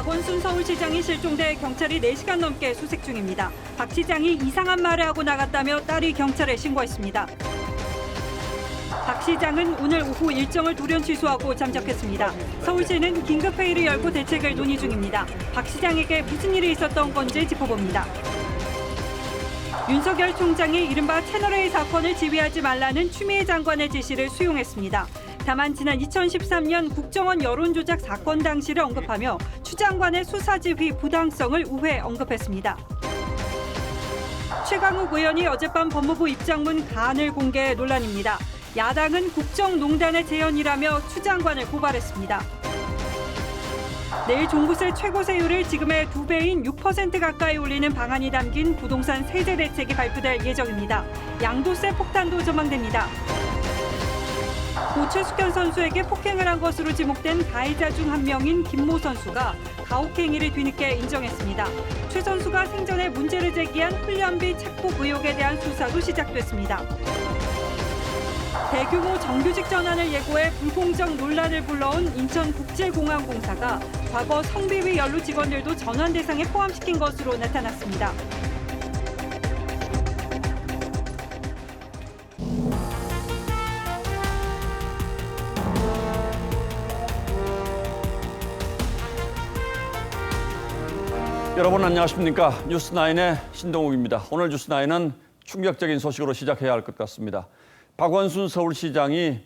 박원순 서울시장이 실종돼 경찰이 4시간 넘게 수색 중입니다. 박 시장이 이상한 말을 하고 나갔다며 딸이 경찰에 신고했습니다. 박 시장은 오늘 오후 일정을 돌연 취소하고 잠적했습니다. 서울시는 긴급회의를 열고 대책을 논의 중입니다. 박 시장에게 무슨 일이 있었던 건지 짚어봅니다. 윤석열 총장이 이른바 채널A 사건을 지휘하지 말라는 추미애 장관의 지시를 수용했습니다. 다만 지난 2013년 국정원 여론조작 사건 당시를 언급하며 추 장관의 수사지휘 부당성을 우회 언급했습니다. 최강욱 의원이 어젯밤 법무부 입장문 가안을 공개해 논란입니다. 야당은 국정농단의 재현이라며 추 장관을 고발했습니다. 내일 종부세 최고세율을 지금의 2배인 6% 가까이 올리는 방안이 담긴 부동산 세제 대책이 발표될 예정입니다. 양도세 폭탄도 전망됩니다. 고 최숙현 선수에게 폭행을 한 것으로 지목된 가해자 중 한 명인 김모 선수가 가혹행위를 뒤늦게 인정했습니다. 최 선수가 생전에 문제를 제기한 훈련비 착복 의혹에 대한 수사도 시작됐습니다. 대규모 정규직 전환을 예고해 불공정 논란을 불러온 인천국제공항공사가 과거 성비위 연루 직원들도 전환 대상에 포함시킨 것으로 나타났습니다. 여러분 안녕하십니까? 뉴스9의 신동욱입니다. 오늘 뉴스9은 충격적인 소식으로 시작해야 할 것 같습니다. 박원순 서울시장이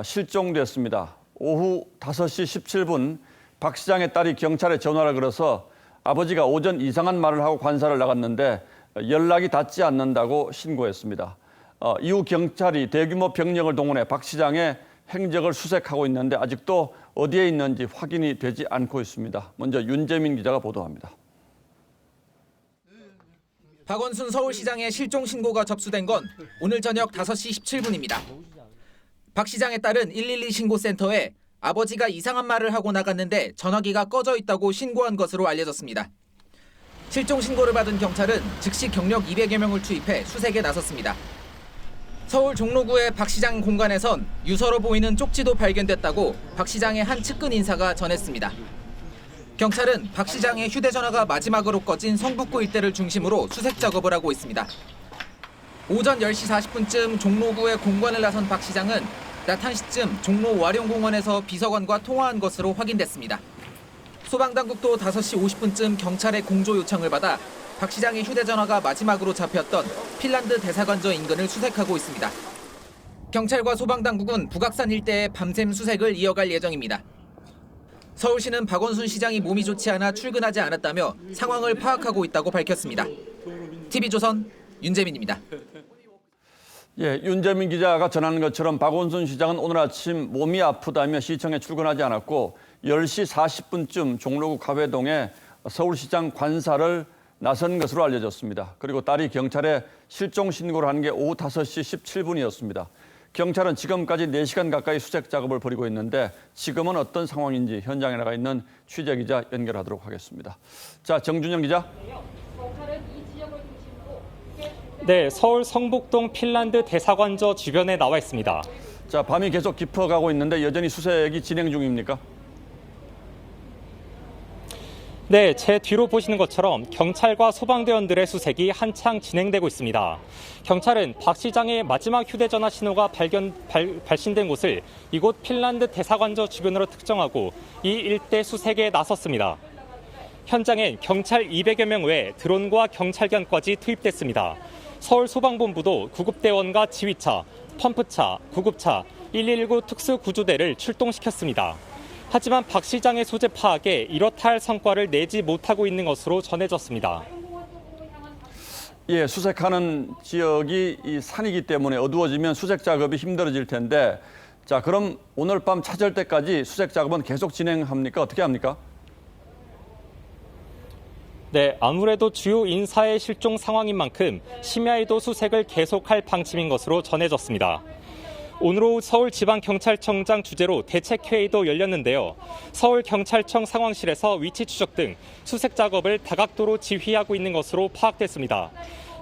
실종됐습니다. 오후 5시 17분 박 시장의 딸이 경찰에 전화를 걸어서 아버지가 오전 이상한 말을 하고 관사를 나갔는데 연락이 닿지 않는다고 신고했습니다. 이후 경찰이 대규모 병력을 동원해 박 시장의 행적을 수색하고 있는데 아직도 어디에 있는지 확인이 되지 않고 있습니다. 먼저 윤재민 기자가 보도합니다. 박원순 서울시장의 실종 신고가 접수된 건 오늘 저녁 5시 17분입니다. 박 시장의 딸은 112 신고센터에 아버지가 이상한 말을 하고 나갔는데 전화기가 꺼져 있다고 신고한 것으로 알려졌습니다. 실종 신고를 받은 경찰은 즉시 경력 200여 명을 투입해 수색에 나섰습니다. 서울 종로구의 박 시장 공간에선 유서로 보이는 쪽지도 발견됐다고 박 시장의 한 측근 인사가 전했습니다. 경찰은 박 시장의 휴대전화가 마지막으로 꺼진 성북구 일대를 중심으로 수색 작업을 하고 있습니다. 오전 10시 40분쯤 종로구의 공관을 나선 박 시장은 낮 1시쯤 종로 와룡공원에서 비서관과 통화한 것으로 확인됐습니다. 소방당국도 5시 50분쯤 경찰의 공조 요청을 받아 박 시장의 휴대전화가 마지막으로 잡혔던 핀란드 대사관저 인근을 수색하고 있습니다. 경찰과 소방당국은 북악산 일대에 밤샘 수색을 이어갈 예정입니다. 서울시는 박원순 시장이 몸이 좋지 않아 출근하지 않았다며 상황을 파악하고 있다고 밝혔습니다. TV조선 윤재민입니다. 예, 윤재민 기자가 전하는 것처럼 박원순 시장은 오늘 아침 몸이 아프다며 시청에 출근하지 않았고 10시 40분쯤 종로구 가회동에 서울시장 관사를 나선 것으로 알려졌습니다. 그리고 딸이 경찰에 실종 신고를 한 게 오후 5시 17분이었습니다. 경찰은 지금까지 4시간 가까이 수색 작업을 벌이고 있는데 지금은 어떤 상황인지 현장에 나가 있는 취재기자 연결하도록 하겠습니다. 자, 정준영 기자. 네, 서울 성북동 핀란드 대사관저 주변에 나와 있습니다. 자, 밤이 계속 깊어가고 있는데 여전히 수색이 진행 중입니까? 네, 제 뒤로 보시는 것처럼 경찰과 소방대원들의 수색이 한창 진행되고 있습니다. 경찰은 박 시장의 마지막 휴대전화 신호가 발신된 곳을 이곳 핀란드 대사관저 주변으로 특정하고 이 일대 수색에 나섰습니다. 현장엔 경찰 200여 명 외에 드론과 경찰견까지 투입됐습니다. 서울소방본부도 구급대원과 지휘차, 펌프차, 구급차, 119 특수구조대를 출동시켰습니다. 하지만 박 시장의 소재 파악에 이렇다 할 성과를 내지 못하고 있는 것으로 전해졌습니다. 예, 수색하는 지역이 이 산이기 때문에 어두워지면 수색 작업이 힘들어질 텐데 자, 그럼 오늘 밤 찾을 때까지 수색 작업은 계속 진행합니까? 어떻게 합니까? 네, 아무래도 주요 인사의 실종 상황인 만큼 심야에도 수색을 계속할 방침인 것으로 전해졌습니다. 오늘 오후 서울지방경찰청장 주재로 대책회의도 열렸는데요. 서울경찰청 상황실에서 위치 추적 등 수색 작업을 다각도로 지휘하고 있는 것으로 파악됐습니다.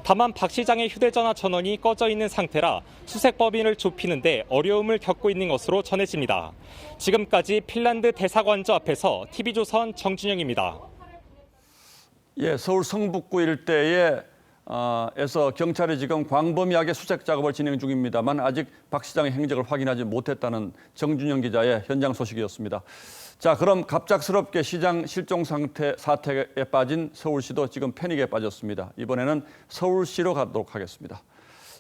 다만 박 시장의 휴대전화 전원이 꺼져 있는 상태라 수색 범위를 좁히는데 어려움을 겪고 있는 것으로 전해집니다. 지금까지 핀란드 대사관저 앞에서 TV조선 정준영입니다. 예, 서울 성북구 일대에 에서 경찰이 지금 광범위하게 수색 작업을 진행 중입니다만 아직 박 시장의 행적을 확인하지 못했다는 정준영 기자의 현장 소식이었습니다. 자, 그럼 갑작스럽게 시장 실종 사태에 빠진 서울시도 지금 패닉에 빠졌습니다. 이번에는 서울시로 가도록 하겠습니다.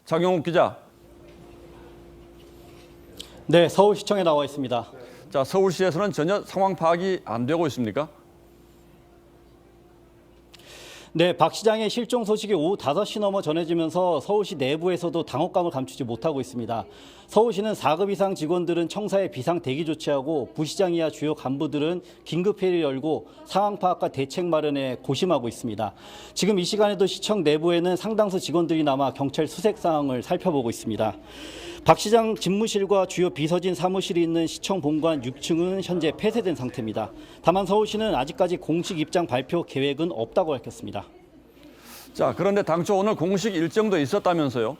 장용욱 기자. 네, 서울시청에 나와 있습니다. 자, 서울시에서는 전혀 상황 파악이 안 되고 있습니까? 네, 박 시장의 실종 소식이 오후 5시 넘어 전해지면서 서울시 내부에서도 당혹감을 감추지 못하고 있습니다. 서울시는 4급 이상 직원들은 청사에 비상 대기 조치하고 부시장 이하 주요 간부들은 긴급 회의를 열고 상황 파악과 대책 마련에 고심하고 있습니다. 지금 이 시간에도 시청 내부에는 상당수 직원들이 남아 경찰 수색 상황을 살펴보고 있습니다. 박 시장 집무실과 주요 비서진 사무실이 있는 시청 본관 6층은 현재 폐쇄된 상태입니다. 다만 서울시는 아직까지 공식 입장 발표 계획은 없다고 밝혔습니다. 자, 그런데 당초 오늘 공식 일정도 있었다면서요?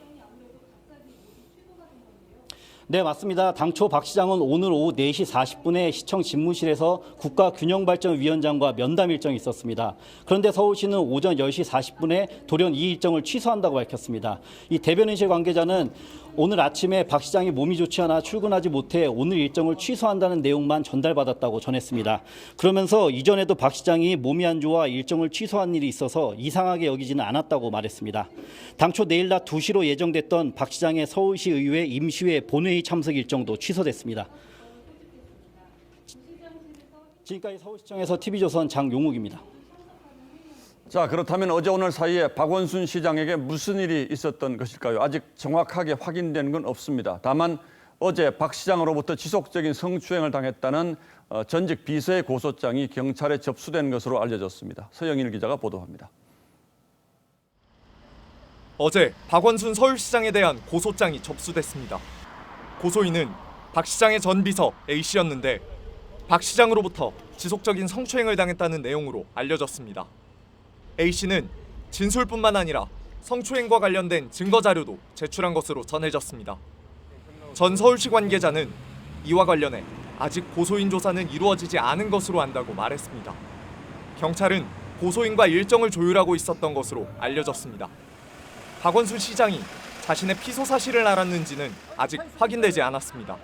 네, 맞습니다. 당초 박 시장은 오늘 오후 4시 40분에 시청 집무실에서 국가균형발전위원장과 면담 일정이 있었습니다. 그런데 서울시는 오전 10시 40분에 돌연 이 일정을 취소한다고 밝혔습니다. 이 대변인실 관계자는 오늘 아침에 박 시장이 몸이 좋지 않아 출근하지 못해 오늘 일정을 취소한다는 내용만 전달받았다고 전했습니다. 그러면서 이전에도 박 시장이 몸이 안 좋아 일정을 취소한 일이 있어서 이상하게 여기지는 않았다고 말했습니다. 당초 내일 낮 2시로 예정됐던 박 시장의 서울시 의회 임시회 본회의 참석 일정도 취소됐습니다. 지금까지 서울시청에서 TV조선 장용욱입니다. 자, 그렇다면 어제 오늘 사이에 박원순 시장에게 무슨 일이 있었던 것일까요? 아직 정확하게 확인된 건 없습니다. 다만 어제 박 시장으로부터 지속적인 성추행을 당했다는 전직 비서의 고소장이 경찰에 접수된 것으로 알려졌습니다. 서영일 기자가 보도합니다. 어제 박원순 서울시장에 대한 고소장이 접수됐습니다. 고소인은 박 시장의 전 비서 A씨였는데 박 시장으로부터 지속적인 성추행을 당했다는 내용으로 알려졌습니다. A씨는 진술뿐만 아니라 성추행과 관련된 증거자료도 제출한 것으로 전해졌습니다. 전 서울시 관계자는 이와 관련해 아직 고소인 조사는 이루어지지 않은 것으로 안다고 말했습니다. 경찰은 고소인과 일정을 조율하고 있었던 것으로 알려졌습니다. 박원순 시장이 자신의 피소 사실을 알았는지는 아직 확인되지 않았습니다.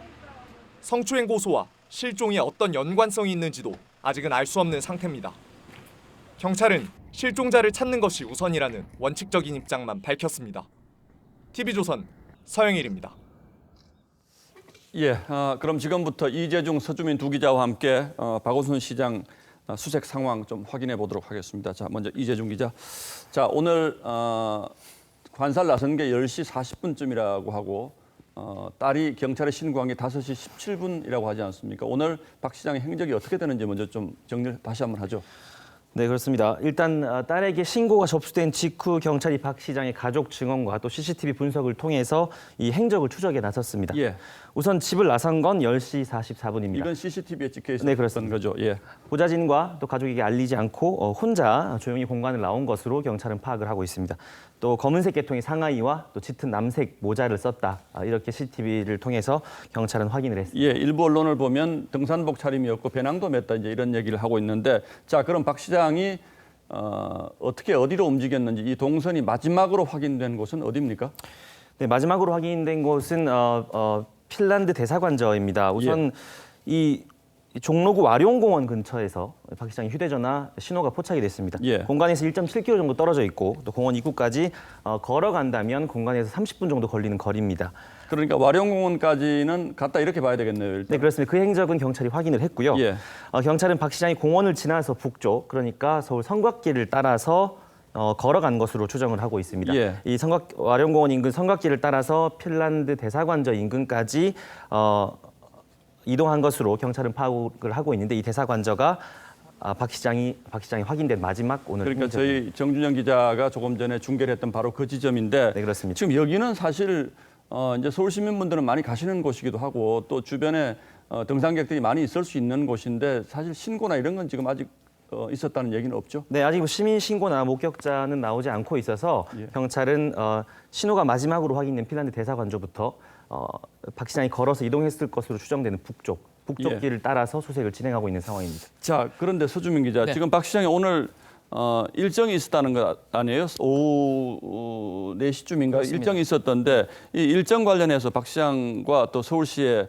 성추행 고소와 실종이 어떤 연관성이 있는지도 아직은 알 수 없는 상태입니다. 경찰은 실종자를 찾는 것이 우선이라는 원칙적인 입장만 밝혔습니다. TV조선 서영일입니다. 예, 그럼 지금부터 이재중, 서주민 두 기자와 함께 박원순 시장 수색 상황 좀 확인해 보도록 하겠습니다. 자, 먼저 이재중 기자. 자, 오늘 관살 나선 게 10시 40분쯤이라고 하고 딸이 경찰에 신고한 게 5시 17분이라고 하지 않습니까? 오늘 박 시장의 행적이 어떻게 되는지 먼저 좀 정리를 다시 한번 하죠. 네, 그렇습니다. 일단 딸에게 신고가 접수된 직후 경찰이 박 시장의 가족 증언과 또 CCTV 분석을 통해서 이 행적을 추적에 나섰습니다. 예. 우선 집을 나선 건 10시 44분입니다. 이건 CCTV에 찍혀 있었던 네, 그렇습니다. 거죠. 예. 보좌진과 또 가족에게 알리지 않고 혼자 조용히 공간을 나온 것으로 경찰은 파악을 하고 있습니다. 또 검은색 계통의 상하이와 또 짙은 남색 모자를 썼다. 이렇게 CCTV를 통해서 경찰은 확인을 했습니다. 예, 일부 언론을 보면 등산복 차림이었고 배낭도 맸다 이제 이런 얘기를 하고 있는데, 자, 그럼 박 시장이 어떻게 어디로 움직였는지 이 동선이 마지막으로 확인된 곳은 어디입니까? 네, 마지막으로 확인된 곳은 핀란드 대사관저입니다. 우선 이 종로구 와룡공원 근처에서 박 시장의 휴대전화 신호가 포착이 됐습니다. 예. 공간에서 1.7km 정도 떨어져 있고 또 공원 입구까지 걸어간다면 공간에서 30분 정도 걸리는 거리입니다. 그러니까 와룡공원까지는 갔다 이렇게 봐야 되겠네요. 일단. 네, 그렇습니다. 그 행적은 경찰이 확인을 했고요. 예. 경찰은 박 시장이 공원을 지나서 북쪽, 그러니까 서울 성곽길을 따라서 걸어간 것으로 추정을 하고 있습니다. 예. 이 와룡공원 인근 성곽길을 따라서 핀란드 대사관저 인근까지 이동한 것으로 경찰은 파악을 하고 있는데, 이 대사관저가 박 시장이 확인된 마지막 오늘 그러니까 행적입니다. 저희 정준영 기자가 조금 전에 중계를 했던 바로 그 지점인데, 네, 그렇습니다. 지금 여기는 사실 이제 서울 시민분들은 많이 가시는 곳이기도 하고 또 주변에 등산객들이 많이 있을 수 있는 곳인데 사실 신고나 이런 건 지금 아직 있었다는 얘기는 없죠? 네, 아직 시민 신고나 목격자는 나오지 않고 있어서 예. 경찰은 신호가 마지막으로 확인된 핀란드 대사관조부터 박 시장이 걸어서 이동했을 것으로 추정되는 북쪽 예. 길을 따라서 수색을 진행하고 있는 상황입니다. 자, 그런데 서주민 기자, 네. 지금 박 시장이 오늘 일정이 있었다는 거 아니에요? 오후 4시쯤인가 그렇습니다. 일정이 있었던데 이 일정 관련해서 박 시장과 또 서울시의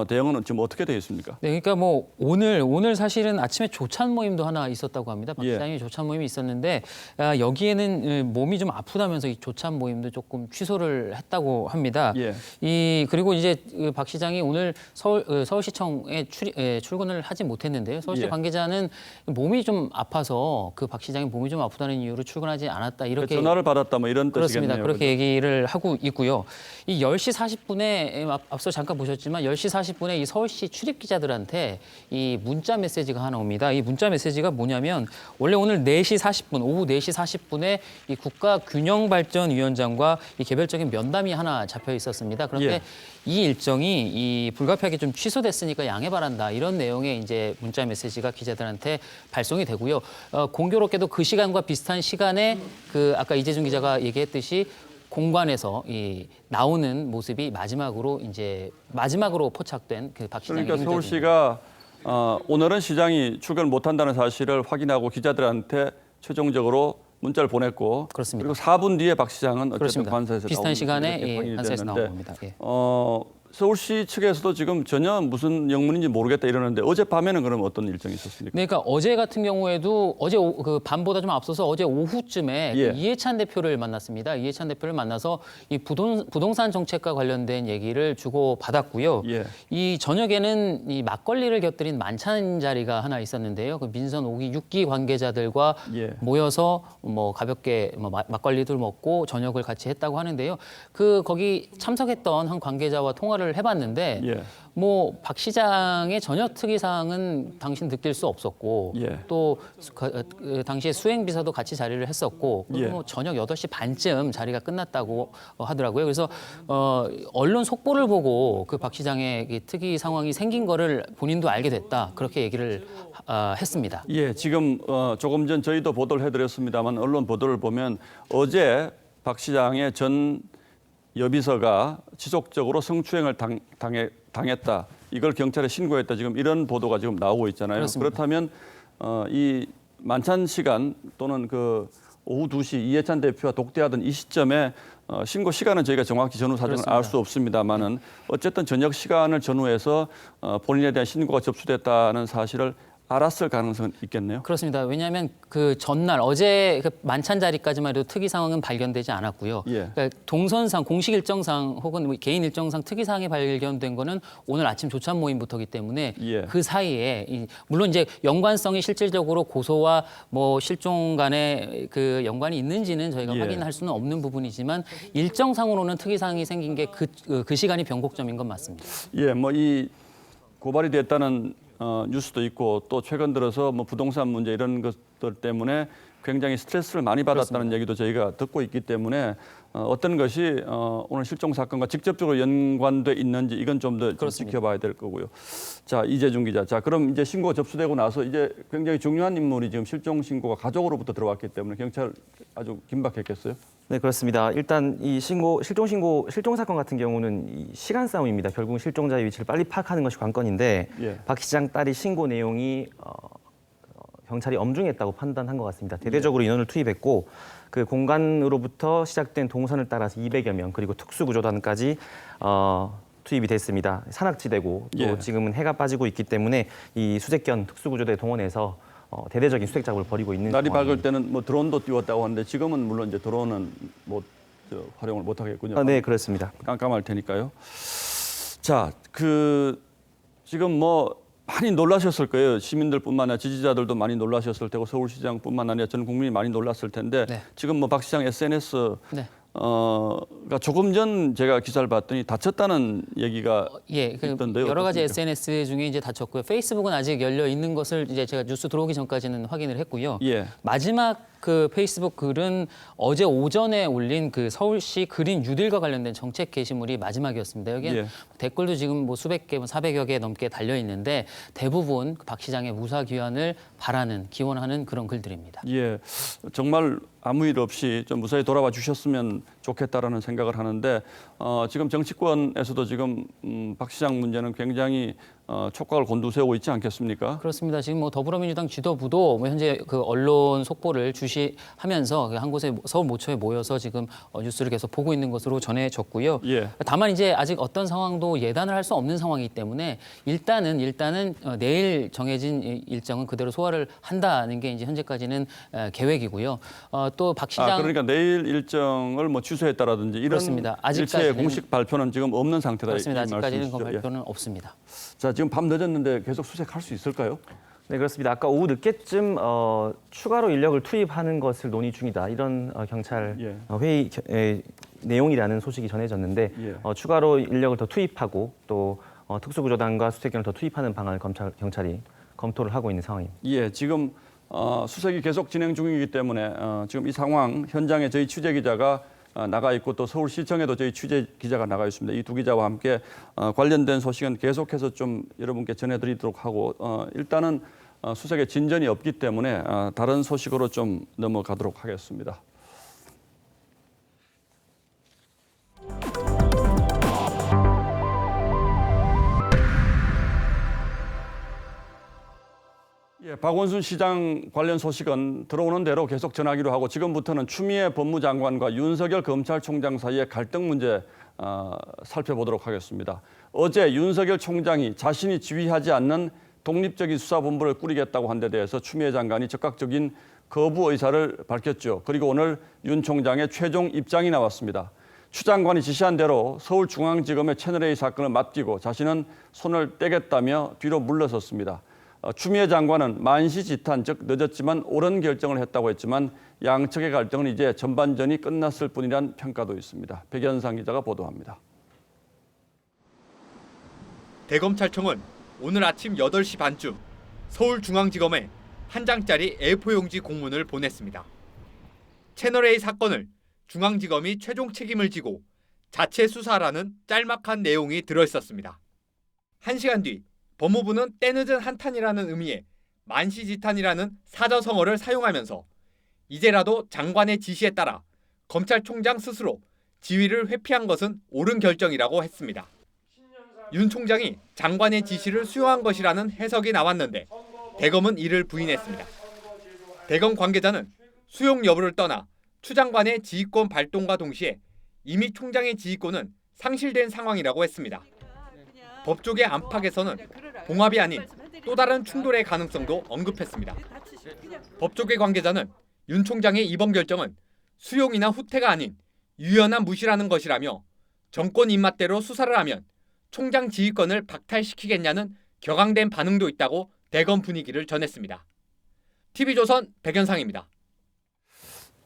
대응은 지금 어떻게 되어 있습니까? 네, 그러니까 뭐 오늘 사실은 아침에 조찬 모임도 하나 있었다고 합니다. 박 예. 시장이 조찬 모임이 있었는데 여기에는 몸이 좀 아프다면서 이 조찬 모임도 조금 취소를 했다고 합니다. 예. 그리고 이제 박 시장이 오늘 서울시청에 출근을 하지 못했는데요. 서울시 예. 관계자는 몸이 좀 아파서 그 박 시장이 몸이 좀 아프다는 이유로 출근하지 않았다 이렇게 전화를 받았다 뭐 이런 그렇습니다. 뜻이겠네요. 그렇게 얘기를 하고 있고요. 이 10시 40분에 앞서 잠깐 보셨지만 10시 40분에 이 서울시 출입 기자들한테 이 문자 메시지가 하나 옵니다. 이 문자 메시지가 뭐냐면 원래 오늘 4시 40분, 오후 4시 40분에 이 국가균형발전위원장과 이 개별적인 면담이 하나 잡혀 있었습니다. 그런데 예. 이 일정이 이 불가피하게 좀 취소됐으니까 양해 바란다 이런 내용의 이제 문자 메시지가 기자들한테 발송이 되고요. 공교롭게도 그 시간과 비슷한 시간에 그 아까 이재준 기자가 얘기했듯이 공관에서 이 나오는 모습이 마지막으로 포착된 그 박 시장의 그러니까 일정입니다. 서울시가 오늘은 시장이 출근을 못한다는 사실을 확인하고 기자들한테 최종적으로 문자를 보냈고 그렇습니다. 그리고 4분 뒤에 박 시장은 어쨌든 그렇습니다. 관서에서 비슷한 나오는 시간에 이렇게 확인이 관서에서 됐는데, 나온 겁니다. 예. 서울시 측에서도 지금 전혀 무슨 영문인지 모르겠다 이러는데 어젯밤에는 그럼 어떤 일정이 있었습니까? 그러니까 어제 같은 경우에도 그 밤보다 좀 앞서서 어제 오후쯤에 예. 그 이해찬 대표를 만났습니다. 이해찬 대표를 만나서 이 부동산 정책과 관련된 얘기를 주고 받았고요. 예. 이 저녁에는 이 막걸리를 곁들인 만찬 자리가 하나 있었는데요. 그 민선 5기 6기 관계자들과 예. 모여서 뭐 가볍게 막걸리들 먹고 저녁을 같이 했다고 하는데요. 거기 참석했던 한 관계자와 통화를 해봤는데 예. 뭐 박 시장의 저녁 특이사항은 당신 느낄 수 없었고 예. 또 당시에 수행비서도 같이 자리를 했었고 그리고 예. 뭐 저녁 8시 반쯤 자리가 끝났다고 하더라고요. 그래서 언론 속보를 보고 그 박 시장의 이 특이 상황이 생긴 거를 본인도 알게 됐다. 그렇게 얘기를 했습니다. 예, 지금 조금 전 저희도 보도를 해드렸습니다만 언론 보도를 보면 어제 박 시장의 전 여비서가 지속적으로 성추행을 당했다. 이걸 경찰에 신고했다. 지금 이런 보도가 지금 나오고 있잖아요. 그렇습니다. 그렇다면 이 만찬 시간 또는 그 오후 2시 이해찬 대표와 독대하던 이 시점에 신고 시간은 저희가 정확히 전후 사정을 알 수 없습니다만은 어쨌든 저녁 시간을 전후해서 본인에 대한 신고가 접수됐다는 사실을 알았을 가능성은 있겠네요. 그렇습니다. 왜냐하면 그 전날 어제 그 만찬 자리까지만 해도 특이 상황은 발견되지 않았고요. 예. 그러니까 동선상 공식 일정상 혹은 뭐 개인 일정상 특이 사항이 발견된 거는 오늘 아침 조찬 모임부터기 때문에 예. 그 사이에 물론 이제 연관성이 실질적으로 고소와 뭐 실종 간의 그 연관이 있는지는 저희가 예. 확인할 수는 없는 부분이지만 일정상으로는 특이 사항이 생긴 게 그 시간이 변곡점인 건 맞습니다. 예, 뭐 이 고발이 됐다는 뉴스도 있고 또 최근 들어서 뭐 부동산 문제 이런 것들 때문에 굉장히 스트레스를 많이 받았다는 얘기도 저희가 듣고 있기 때문에 어떤 것이 오늘 실종 사건과 직접적으로 연관돼 있는지 이건 좀 더 지켜봐야 될 거고요. 자, 이재준 기자. 자, 그럼 이제 신고가 접수되고 나서 이제 굉장히 중요한 인물이 지금 실종 신고가 가족으로부터 들어왔기 때문에 경찰 아주 긴박했겠어요? 네, 그렇습니다. 일단 이 실종 사건 같은 경우는 이 시간 싸움입니다. 결국 실종자의 위치를 빨리 파악하는 것이 관건인데 예. 박 시장 딸이 신고 내용이 경찰이 엄중했다고 판단한 것 같습니다. 대대적으로 인원을 투입했고 그 공간으로부터 시작된 동선을 따라서 200여 명 그리고 특수구조단까지 투입이 됐습니다. 산악지대고 또 예. 지금은 해가 빠지고 있기 때문에 이 수색견 특수구조대 동원해서 대대적인 수색 작업을 벌이고 있는 날이 상황입니다. 밝을 때는 뭐 드론도 띄웠다고 하는데 지금은 물론 이제 드론은 활용을 못 하겠군요. 네, 그렇습니다. 깜깜할 테니까요. 자, 지금 뭐 많이 놀라셨을 거예요. 시민들뿐만 아니라 지지자들도 많이 놀라셨을 테고 서울시장뿐만 아니라 전 국민이 많이 놀랐을 텐데 네. 지금 뭐 박 시장 SNS 네. 그러니까 조금 전 제가 기사를 봤더니 다쳤다는 얘기가 예, 그 있던데요. 여러 가지 어떻습니까? SNS 중에 이제 다쳤고요. 페이스북은 아직 열려 있는 것을 이제 제가 뉴스 들어오기 전까지는 확인을 했고요. 예. 마지막 그 페이스북 글은 어제 오전에 올린 그 서울시 그린 뉴딜과 관련된 정책 게시물이 마지막이었습니다. 여기에 예. 댓글도 지금 뭐 수백 개, 400여 개 넘게 달려 있는데 대부분 박 시장의 무사 귀환을 바라는, 기원하는 그런 글들입니다. 예, 정말 아무 일 없이 좀 무사히 돌아와 주셨으면 좋겠다라는 생각을 하는데 지금 정치권에서도 지금 박 시장 문제는 굉장히 촉각을 곤두세우고 있지 않겠습니까? 그렇습니다. 지금 뭐 더불어민주당 지도부도 뭐 현재 그 언론 속보를 주시하면서 한 곳에 서울 모처에 모여서 지금 뉴스를 계속 보고 있는 것으로 전해졌고요. 예. 다만 이제 아직 어떤 상황도 예단을 할 수 없는 상황이기 때문에 일단은 내일 정해진 일정은 그대로 소화를 한다는 게 이제 현재까지는 계획이고요. 또 박 시장 그러니까 내일 일정을 뭐 취소했다라든지 이런 그렇습니다. 일체의 아직까지는- 공식 발표는 지금 없는 상태다. 그렇습니다. 이 아직까지는 그 말씀이시죠? 예. 발표는 없습니다. 자, 지금 밤 늦었는데 계속 수색할 수 있을까요? 네, 그렇습니다. 아까 오후 늦게쯤 추가로 인력을 투입하는 것을 논의 중이다. 이런 경찰 예. 회의 내용이라는 소식이 전해졌는데 예. 추가로 인력을 더 투입하고 또 특수구조단과 수색견을 더 투입하는 방안을 경찰이 검토를 하고 있는 상황입니다. 예, 지금 수색이 계속 진행 중이기 때문에 지금 이 상황 현장에 저희 취재 기자가 나가 있고 또 서울시청에도 저희 취재 기자가 나가 있습니다. 이 두 기자와 함께 관련된 소식은 계속해서 좀 여러분께 전해드리도록 하고 일단은 수색에 진전이 없기 때문에 다른 소식으로 좀 넘어가도록 하겠습니다. 예, 박원순 시장 관련 소식은 들어오는 대로 계속 전하기로 하고 지금부터는 추미애 법무장관과 윤석열 검찰총장 사이의 갈등 문제 살펴보도록 하겠습니다. 어제 윤석열 총장이 자신이 지휘하지 않는 독립적인 수사본부를 꾸리겠다고 한 데 대해서 추미애 장관이 적극적인 거부 의사를 밝혔죠. 그리고 오늘 윤 총장의 최종 입장이 나왔습니다. 추 장관이 지시한 대로 서울중앙지검의 채널A 사건을 맡기고 자신은 손을 떼겠다며 뒤로 물러섰습니다. 추미애 장관은 만시지탄, 즉 늦었지만 옳은 결정을 했다고 했지만 양측의 갈등은 이제 전반전이 끝났을 뿐이란 평가도 있습니다. 백연상 기자가 보도합니다. 대검찰청은 오늘 아침 8시 반쯤 서울중앙지검에 한 장짜리 A4용지 공문을 보냈습니다. 채널A 사건을 중앙지검이 최종 책임을 지고 자체 수사라는 짤막한 내용이 들어있었습니다. 1시간 뒤 법무부는 때늦은 한탄이라는 의미의 만시지탄이라는 사저성어를 사용하면서 이제라도 장관의 지시에 따라 검찰총장 스스로 지휘를 회피한 것은 옳은 결정이라고 했습니다. 윤 총장이 장관의 지시를 수용한 것이라는 해석이 나왔는데 대검은 이를 부인했습니다. 대검 관계자는 수용 여부를 떠나 추 장관의 지휘권 발동과 동시에 이미 총장의 지휘권은 상실된 상황이라고 했습니다. 법조계 안팎에서는 봉합이 아닌 또 다른 충돌의 가능성도 언급했습니다. 법조계 관계자는 윤 총장의 이번 결정은 수용이나 후퇴가 아닌 유연한 무시라는 것이라며 정권 입맛대로 수사를 하면 총장 지휘권을 박탈시키겠냐는 격앙된 반응도 있다고 대검 분위기를 전했습니다. TV조선 백연상입니다.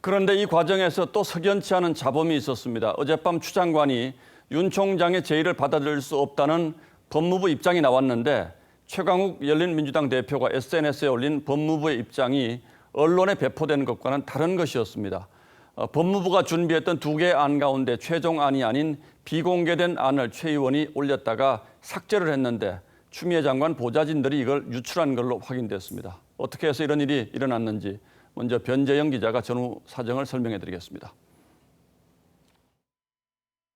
그런데 이 과정에서 또 석연치 않은 잡음이 있었습니다. 어젯밤 추 장관이 윤 총장의 제의를 받아들일 수 없다는 법무부 입장이 나왔는데 최강욱 열린민주당 대표가 SNS에 올린 법무부의 입장이 언론에 배포된 것과는 다른 것이었습니다. 법무부가 준비했던 2개의 안 가운데 최종안이 아닌 비공개된 안을 최 의원이 올렸다가 삭제를 했는데 추미애 장관 보좌진들이 이걸 유출한 걸로 확인됐습니다. 어떻게 해서 이런 일이 일어났는지 먼저 변재영 기자가 전후 사정을 설명해 드리겠습니다.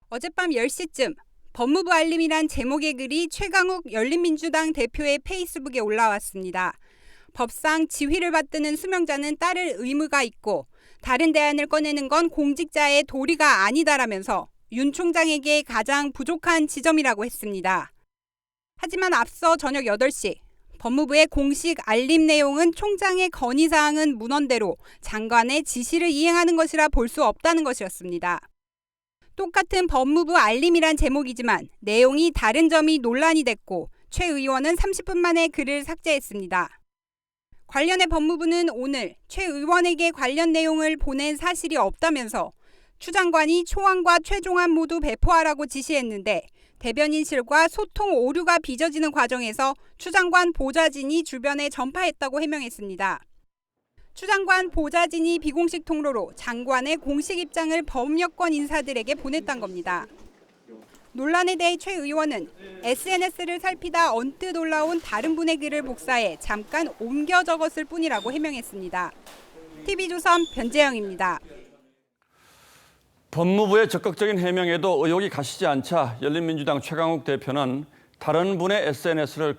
어젯밤 10시쯤 법무부 알림이란 제목의 글이 최강욱 열린민주당 대표의 페이스북에 올라왔습니다. 법상 지휘를 받드는 수명자는 따를 의무가 있고 다른 대안을 꺼내는 건 공직자의 도리가 아니다라면서 윤 총장에게 가장 부족한 지점이라고 했습니다. 하지만 앞서 저녁 8시 법무부의 공식 알림 내용은 총장의 건의사항은 문헌대로 장관의 지시를 이행하는 것이라 볼 수 없다는 것이었습니다. 똑같은 법무부 알림이란 제목이지만 내용이 다른 점이 논란이 됐고 최 의원은 30분 만에 글을 삭제했습니다. 관련해 법무부는 오늘 최 의원에게 관련 내용을 보낸 사실이 없다면서 추 장관이 초안과 최종안 모두 배포하라고 지시했는데 대변인실과 소통 오류가 빚어지는 과정에서 추 장관 보좌진이 주변에 전파했다고 해명했습니다. 추 장관 보좌진이 비공식 통로로 장관의 공식 입장을 법여권 인사들에게 보냈던 겁니다. 논란에 대해 최 의원은 SNS를 살피다 언뜻 올라온 다른 분의 글을 복사해 잠깐 옮겨 적었을 뿐이라고 해명했습니다. TV조선 변재영입니다. 법무부의 적극적인 해명에도 의혹이 가시지 않자 열린민주당 최강욱 대표는 다른 분의 SNS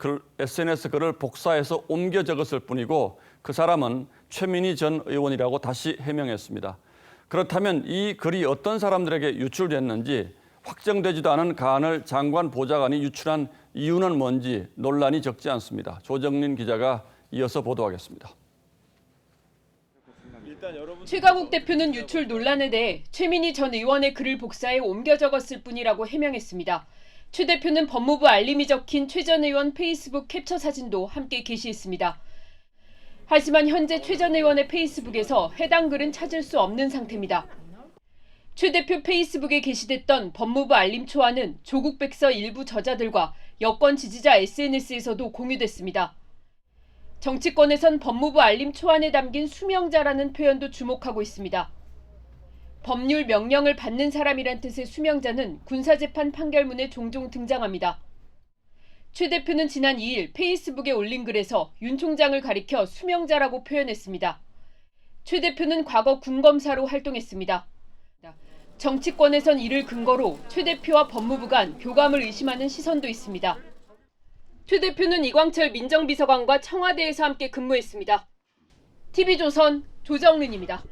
글을 복사해서 옮겨 적었을 뿐이고 그 사람은 최민희 전 의원이라고 다시 해명했습니다. 그렇다면 이 글이 어떤 사람들에게 유출됐는지 확정되지도 않은 가안을 장관 보좌관이 유출한 이유는 뭔지 논란이 적지 않습니다. 조정린 기자가 이어서 보도하겠습니다. 최강욱 대표는 유출 논란에 대해 최민희 전 의원의 글을 복사해 옮겨 적었을 뿐이라고 해명했습니다. 최 대표는 법무부 알림이 적힌 최 전 의원 페이스북 캡처 사진도 함께 게시했습니다. 하지만 현재 최 전 의원의 페이스북에서 해당 글은 찾을 수 없는 상태입니다. 최 대표 페이스북에 게시됐던 법무부 알림 초안은 조국 백서 일부 저자들과 여권 지지자 SNS에서도 공유됐습니다. 정치권에선 법무부 알림 초안에 담긴 수명자라는 표현도 주목하고 있습니다. 법률 명령을 받는 사람이란 뜻의 수명자는 군사재판 판결문에 종종 등장합니다. 최 대표는 지난 2일 페이스북에 올린 글에서 윤 총장을 가리켜 수명자라고 표현했습니다. 최 대표는 과거 군검사로 활동했습니다. 정치권에선 이를 근거로 최 대표와 법무부 간 교감을 의심하는 시선도 있습니다. 최 대표는 이광철 민정비서관과 청와대에서 함께 근무했습니다. TV조선 조정린입니다.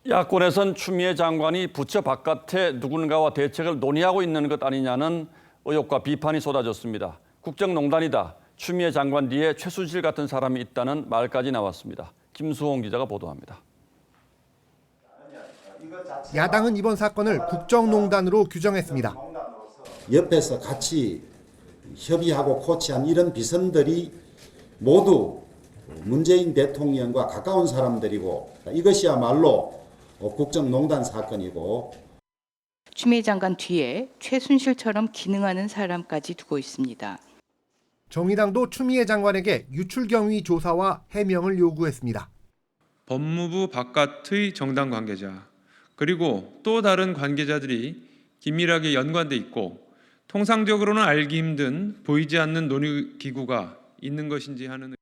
야권에선 추미애 장관이 부처 바깥에 누군가와 대책을 논의하고 있는 것 아니냐는 의혹과 비판이 쏟아졌습니다. 국정농단이다. 추미애 장관 뒤에 최순실 같은 사람이 있다는 말까지 나왔습니다. 김수홍 기자가 보도합니다. 야당은 이번 사건을 국정농단으로 규정했습니다. 옆에서 같이 협의하고 코치한 이런 비선들이 모두 문재인 대통령과 가까운 사람들이고 이것이야말로 국정농단 사건이고 추미애 장관 뒤에 최순실처럼 기능하는 사람까지 두고 있습니다. 정의당도 추미애 장관에게 유출 경위 조사와 해명을 요구했습니다. 법무부 바깥의 정당 관계자 그리고 또 다른 관계자들이 긴밀하게 연관돼 있고 통상적으로는 알기 힘든 보이지 않는 논의기구가 있는 것인지 하는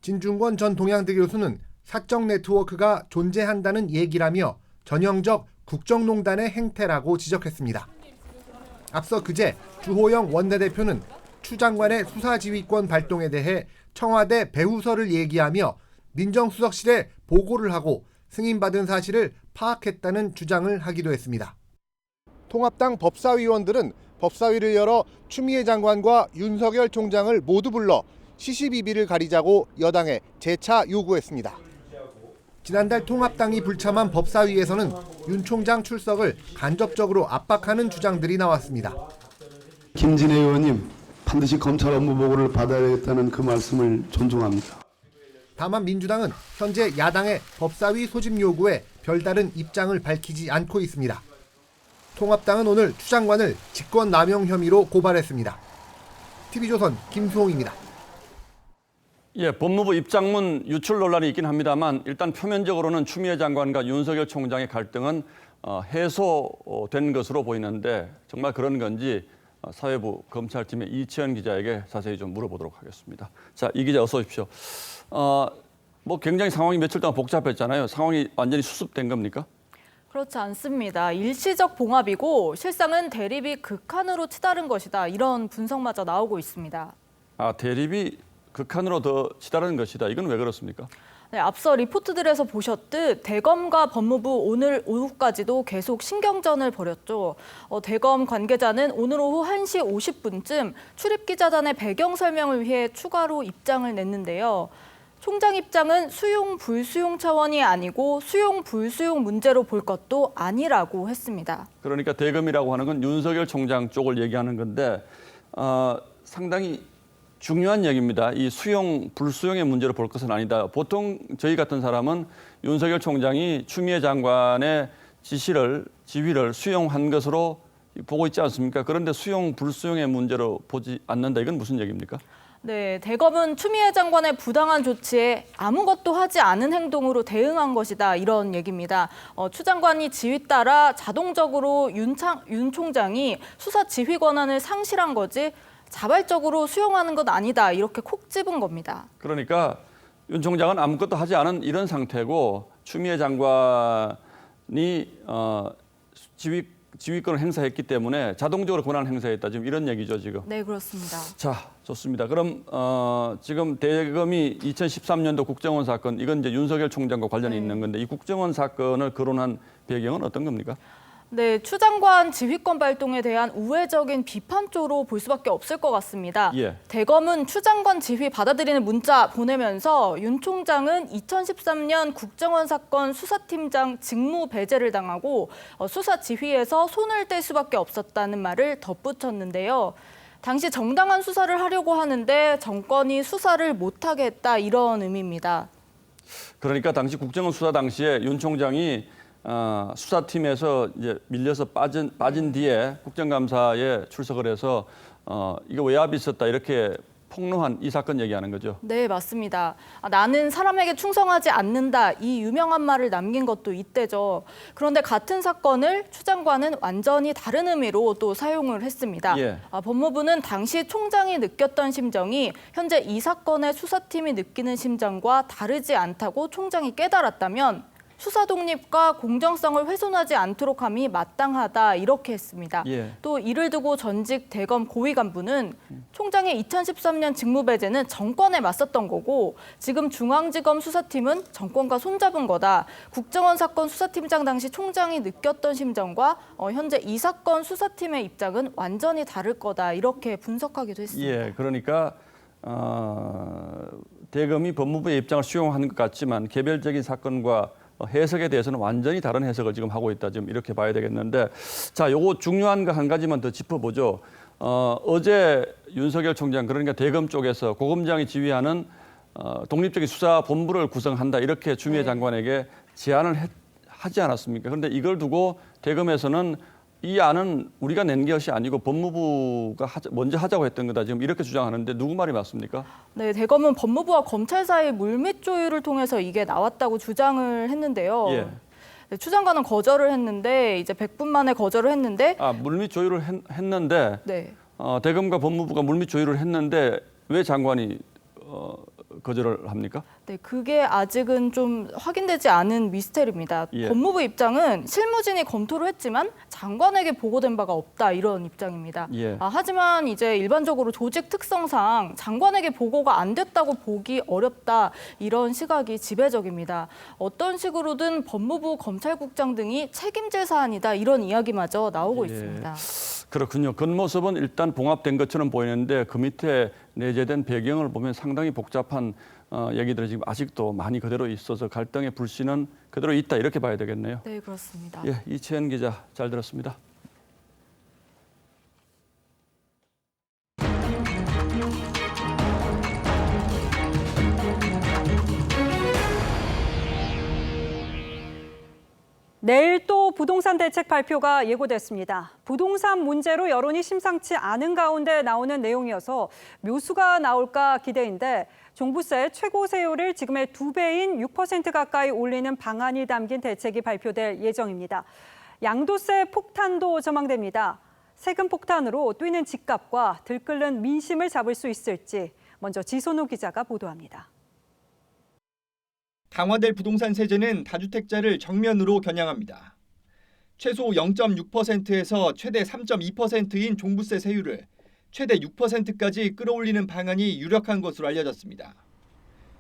진중권 전 동양대 교수는 사적 네트워크가 존재한다는 얘기라며 전형적 국정농단의 행태라고 지적했습니다. 앞서 그제 주호영 원내대표는 추 장관의 수사지휘권 발동에 대해 청와대 배후설을 얘기하며 민정수석실에 보고를 하고 승인받은 사실을 파악했다는 주장을 하기도 했습니다. 통합당 법사위원들은 법사위를 열어 추미애 장관과 윤석열 총장을 모두 불러 시시비비를 가리자고 여당에 재차 요구했습니다. 지난달 통합당이 불참한 법사위에서는 윤 총장 출석을 간접적으로 압박하는 주장들이 나왔습니다. 김진애 의원님, 반드시 검찰 업무 보고를 받아야겠다는 그 말씀을 존중합니다. 다만 민주당은 현재 야당의 법사위 소집 요구에 별다른 입장을 밝히지 않고 있습니다. 통합당은 오늘 추 장관을 직권남용 혐의로 고발했습니다. TV조선 김수홍입니다. 예, 법무부 입장문 유출 논란이 있긴 합니다만 일단 표면적으로는 추미애 장관과 윤석열 총장의 갈등은 해소된 것으로 보이는데 정말 그런 건지 사회부 검찰팀의 이채연 기자에게 자세히 좀 물어보도록 하겠습니다. 자, 이 기자 어서 오십시오. 뭐 굉장히 상황이 며칠 동안 복잡했잖아요. 상황이 완전히 수습된 겁니까? 그렇지 않습니다. 일시적 봉합이고 실상은 대립이 극한으로 치달은 것이다. 이런 분석마저 나오고 있습니다. 대립이 극한으로 더 치달은 것이다. 이건 왜 그렇습니까? 네, 앞서 리포트들에서 보셨듯 대검과 법무부 오늘 오후까지도 계속 신경전을 벌였죠. 대검 관계자는 오늘 오후 1시 50분쯤 출입기자단의 배경 설명을 위해 추가로 입장을 냈는데요. 총장 입장은 수용 불수용 차원이 아니고 수용 불수용 문제로 볼 것도 아니라고 했습니다. 그러니까 대검이라고 하는 건 윤석열 총장 쪽을 얘기하는 건데 상당히 중요한 얘기입니다. 이 수용 불수용의 문제로 볼 것은 아니다. 보통 저희 같은 사람은 윤석열 총장이 추미애 장관의 지위를 수용한 것으로 보고 있지 않습니까? 그런데 수용 불수용의 문제로 보지 않는다. 이건 무슨 얘기입니까? 네, 대검은 추미애 장관의 부당한 조치에 아무것도 하지 않은 행동으로 대응한 것이다 이런 얘기입니다. 추 장관이 지휘 따라 자동적으로 윤 총장이 수사 지휘 권한을 상실한 거지 자발적으로 수용하는 것 아니다 이렇게 콕 집은 겁니다. 그러니까 윤 총장은 아무것도 하지 않은 이런 상태고 추미애 장관이 지휘권을 행사했기 때문에 자동적으로 권한을 행사했다. 지금 이런 얘기죠, 지금. 네, 그렇습니다. 자, 좋습니다. 그럼 지금 대검이 2013년도 국정원 사건, 이건 이제 윤석열 총장과 관련이 있는 건데 이 국정원 사건을 거론한 배경은 어떤 겁니까? 네, 추 장관 지휘권 발동에 대한 우회적인 비판조로 볼 수밖에 없을 것 같습니다. 예. 대검은 추 장관 지휘 받아들이는 문자 보내면서 윤 총장은 2013년 국정원 사건 수사팀장 직무 배제를 당하고 수사 지휘에서 손을 뗄 수밖에 없었다는 말을 덧붙였는데요. 당시 정당한 수사를 하려고 하는데 정권이 수사를 못하게 했다 이런 의미입니다. 그러니까 당시 국정원 수사 당시에 윤 총장이 수사팀에서 이제 밀려서 빠진 뒤에 국정감사에 출석을 해서 이거 외압이 있었다 이렇게 폭로한 이 사건 얘기하는 거죠. 네, 맞습니다. 나는 사람에게 충성하지 않는다 이 유명한 말을 남긴 것도 이때죠. 그런데 같은 사건을 추 장관은 완전히 다른 의미로 또 사용을 했습니다. 예. 법무부는 당시 총장이 느꼈던 심정이 현재 이 사건의 수사팀이 느끼는 심정과 다르지 않다고 총장이 깨달았다면 수사 독립과 공정성을 훼손하지 않도록 함이 마땅하다 이렇게 했습니다. 예. 또 이를 두고 전직 대검 고위 간부는 총장의 2013년 직무 배제는 정권에 맞섰던 거고 지금 중앙지검 수사팀은 정권과 손잡은 거다. 국정원 사건 수사팀장 당시 총장이 느꼈던 심정과 현재 이 사건 수사팀의 입장은 완전히 다를 거다 이렇게 분석하기도 했습니다. 예, 그러니까 대검이 법무부의 입장을 수용하는 것 같지만 개별적인 사건과 해석에 대해서는 완전히 다른 해석을 지금 하고 있다. 지금 이렇게 봐야 되겠는데, 자, 요거 중요한 거 한 가지만 더 짚어보죠. 어제 윤석열 총장, 그러니까 대검 쪽에서 고검장이 지휘하는 독립적인 수사본부를 구성한다 이렇게 추미애 장관에게 제안을 하지 않았습니까? 그런데 이걸 두고 대검에서는 이 안은 우리가 낸 것이 아니고 법무부가 먼저 하자고 했던 거다. 지금 이렇게 주장하는데 누구 말이 맞습니까? 네, 대검은 법무부와 검찰 사이 물밑 조율을 통해서 이게 나왔다고 주장을 했는데요. 예. 네, 추 장관은 거절을 했는데 이제 100분 만에 거절을 했는데 물밑 조율을 했는데 네. 대검과 법무부가 물밑 조율을 했는데 왜 장관이 거절을 합니까? 네, 그게 아직은 좀 확인되지 않은 미스테리입니다. 예. 법무부 입장은 실무진이 검토를 했지만 장관에게 보고된 바가 없다 이런 입장입니다. 예. 하지만 이제 일반적으로 조직 특성상 장관에게 보고가 안 됐다고 보기 어렵다 이런 시각이 지배적입니다. 어떤 식으로든 법무부 검찰국장 등이 책임질 사안이다 이런 이야기마저 나오고 있습니다. 그렇군요. 겉모습은 일단 봉합된 것처럼 보이는데 그 밑에 내재된 배경을 보면 상당히 복잡한 얘기들이 지금 아직도 많이 그대로 있어서 갈등의 불씨는 그대로 있다 이렇게 봐야 되겠네요. 네, 그렇습니다. 예, 이채연 기자 잘 들었습니다. 내일 또 부동산 대책 발표가 예고됐습니다. 부동산 문제로 여론이 심상치 않은 가운데 나오는 내용이어서 묘수가 나올까 기대인데 종부세 최고세율을 지금의 2배인 6% 가까이 올리는 방안이 담긴 대책이 발표될 예정입니다. 양도세 폭탄도 전망됩니다. 세금 폭탄으로 뛰는 집값과 들끓는 민심을 잡을 수 있을지 먼저 지선우 기자가 보도합니다. 강화될 부동산 세제는 다주택자를 정면으로 겨냥합니다. 최소 0.6%에서 최대 3.2%인 종부세 세율을 최대 6%까지 끌어올리는 방안이 유력한 것으로 알려졌습니다.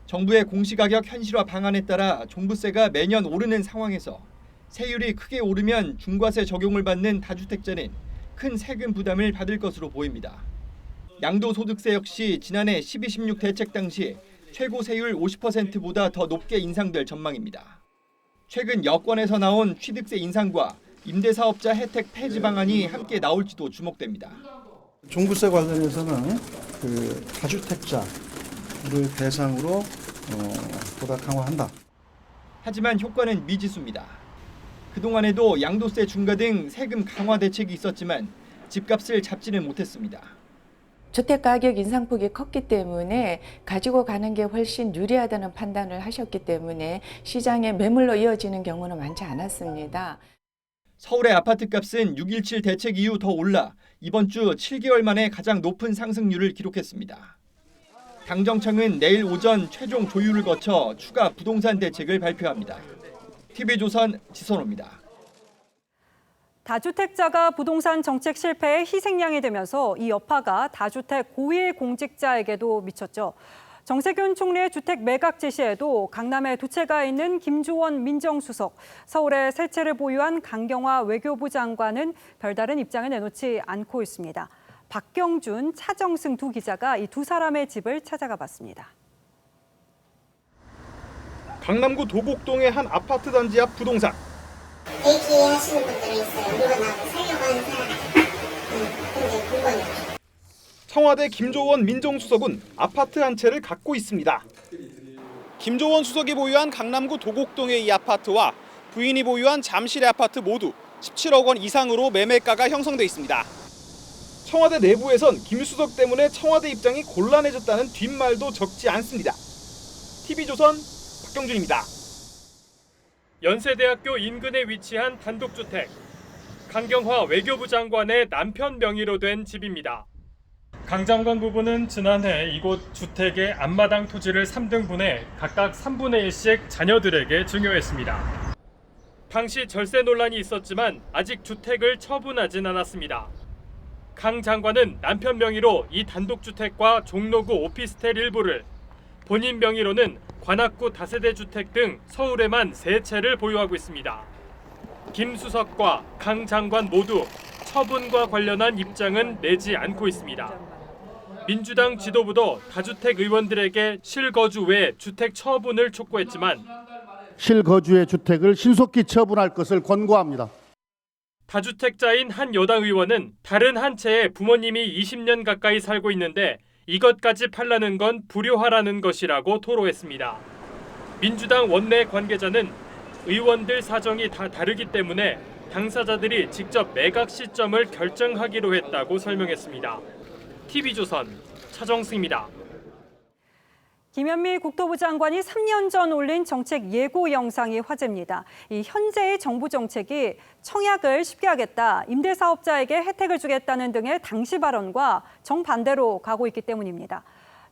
정부의 공시가격 현실화 방안에 따라 종부세가 매년 오르는 상황에서 세율이 크게 오르면 중과세 적용을 받는 다주택자는 큰 세금 부담을 받을 것으로 보입니다. 양도소득세 역시 지난해 12.16 대책 당시 최고 세율 50%보다 더 높게 인상될 전망입니다. 최근 여권에서 나온 취득세 인상과 임대사업자 혜택 폐지 방안이 함께 나올지도 주목됩니다. 종부세 관련해서는 다주택자를 대상으로 보다 강화한다. 하지만 효과는 미지수입니다. 그동안에도 양도세 중과 등 세금 강화 대책이 있었지만 집값을 잡지는 못했습니다. 주택가격 인상폭이 컸기 때문에 가지고 가는 게 훨씬 유리하다는 판단을 하셨기 때문에 시장에 매물로 이어지는 경우는 많지 않았습니다. 서울의 아파트값은 6.17 대책 이후 더 올라 이번 주 7개월 만에 가장 높은 상승률을 기록했습니다. 당정청은 내일 오전 최종 조율을 거쳐 추가 부동산 대책을 발표합니다. TV조선 지선호입니다. 다주택자가 부동산 정책 실패의 희생양이 되면서 이 여파가 다주택 고위 공직자에게도 미쳤죠. 정세균 총리의 주택 매각 지시에도 강남에 두 채가 있는 김조원 민정수석, 서울에 세 채를 보유한 강경화 외교부 장관은 별다른 입장을 내놓지 않고 있습니다. 박경준, 차정승 두 기자가 이 두 사람의 집을 찾아가 봤습니다. 강남구 도곡동의 한 아파트 단지 앞 부동산. 대기하시는 분들이 있어요. 물건 나한테 살려고 하는 사람. 근데 물건이 청와대 김조원 민정수석은 아파트 한 채를 갖고 있습니다. 김조원 수석이 보유한 강남구 도곡동의 이 아파트와 부인이 보유한 잠실의 아파트 모두 17억 원 이상으로 매매가가 형성돼 있습니다. 청와대 내부에선 김 수석 때문에 청와대 입장이 곤란해졌다는 뒷말도 적지 않습니다. TV조선 박경준입니다. 연세대학교 인근에 위치한 단독주택. 강경화 외교부 장관의 남편 명의로 된 집입니다. 강 장관 부부는 지난해 이곳 주택의 앞마당 토지를 3등분해 각각 3분의 1씩 자녀들에게 증여했습니다. 당시 절세 논란이 있었지만 아직 주택을 처분하진 않았습니다. 강 장관은 남편 명의로 이 단독주택과 종로구 오피스텔 일부를, 본인 명의로는 관악구 다세대 주택 등 서울에만 3채를 보유하고 있습니다. 김 수석과 강 장관 모두 처분과 관련한 입장은 내지 않고 있습니다. 민주당 지도부도 다주택 의원들에게 실거주 외 주택 처분을 촉구했지만 실거주의 주택을 신속히 처분할 것을 권고합니다. 다주택자인 한 여당 의원은 다른 한 채에 부모님이 20년 가까이 살고 있는데 이것까지 팔라는 건 불효하라는 것이라고 토로했습니다. 민주당 원내 관계자는 의원들 사정이 다 다르기 때문에 당사자들이 직접 매각 시점을 결정하기로 했다고 설명했습니다. TV조선 차정승입니다. 김현미 국토부 장관이 3년 전 올린 정책 예고 영상이 화제입니다. 이 현재의 정부 정책이 청약을 쉽게 하겠다, 임대사업자에게 혜택을 주겠다는 등의 당시 발언과 정반대로 가고 있기 때문입니다.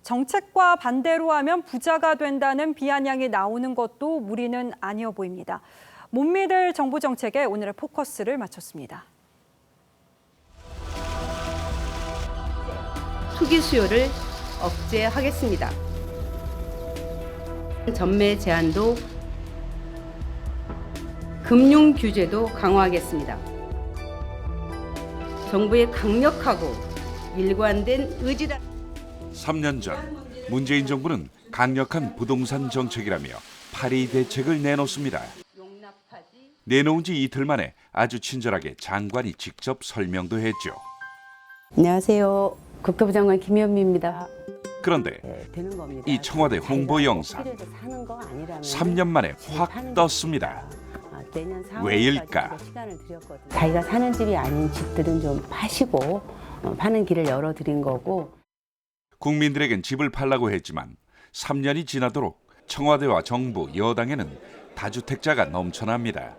정책과 반대로 하면 부자가 된다는 비아냥이 나오는 것도 무리는 아니어 보입니다. 못 믿을 정부 정책에 오늘의 포커스를 맞췄습니다. 투기 수요를 억제하겠습니다. 전매 제한도 금융 규제도 강화하겠습니다. 정부의 강력하고 일관된 의지다. 3년 전 문재인 정부는 강력한 부동산 정책이라며 파리 대책을 내놓습니다. 내놓은 지 이틀 만에 아주 친절하게 장관이 직접 설명도 했죠. 안녕하세요. 국토부 장관 김현미입니다. 그런데 이 청와대 홍보 영상 3년 만에 확 떴습니다. 왜일까? 자기가 사는 집이 아닌 집들은 좀 파시고 파는 길을 열어드린 거고. 국민들에겐 집을 팔라고 했지만 3년이 지나도록 청와대와 정부, 여당에는 다주택자가 넘쳐납니다.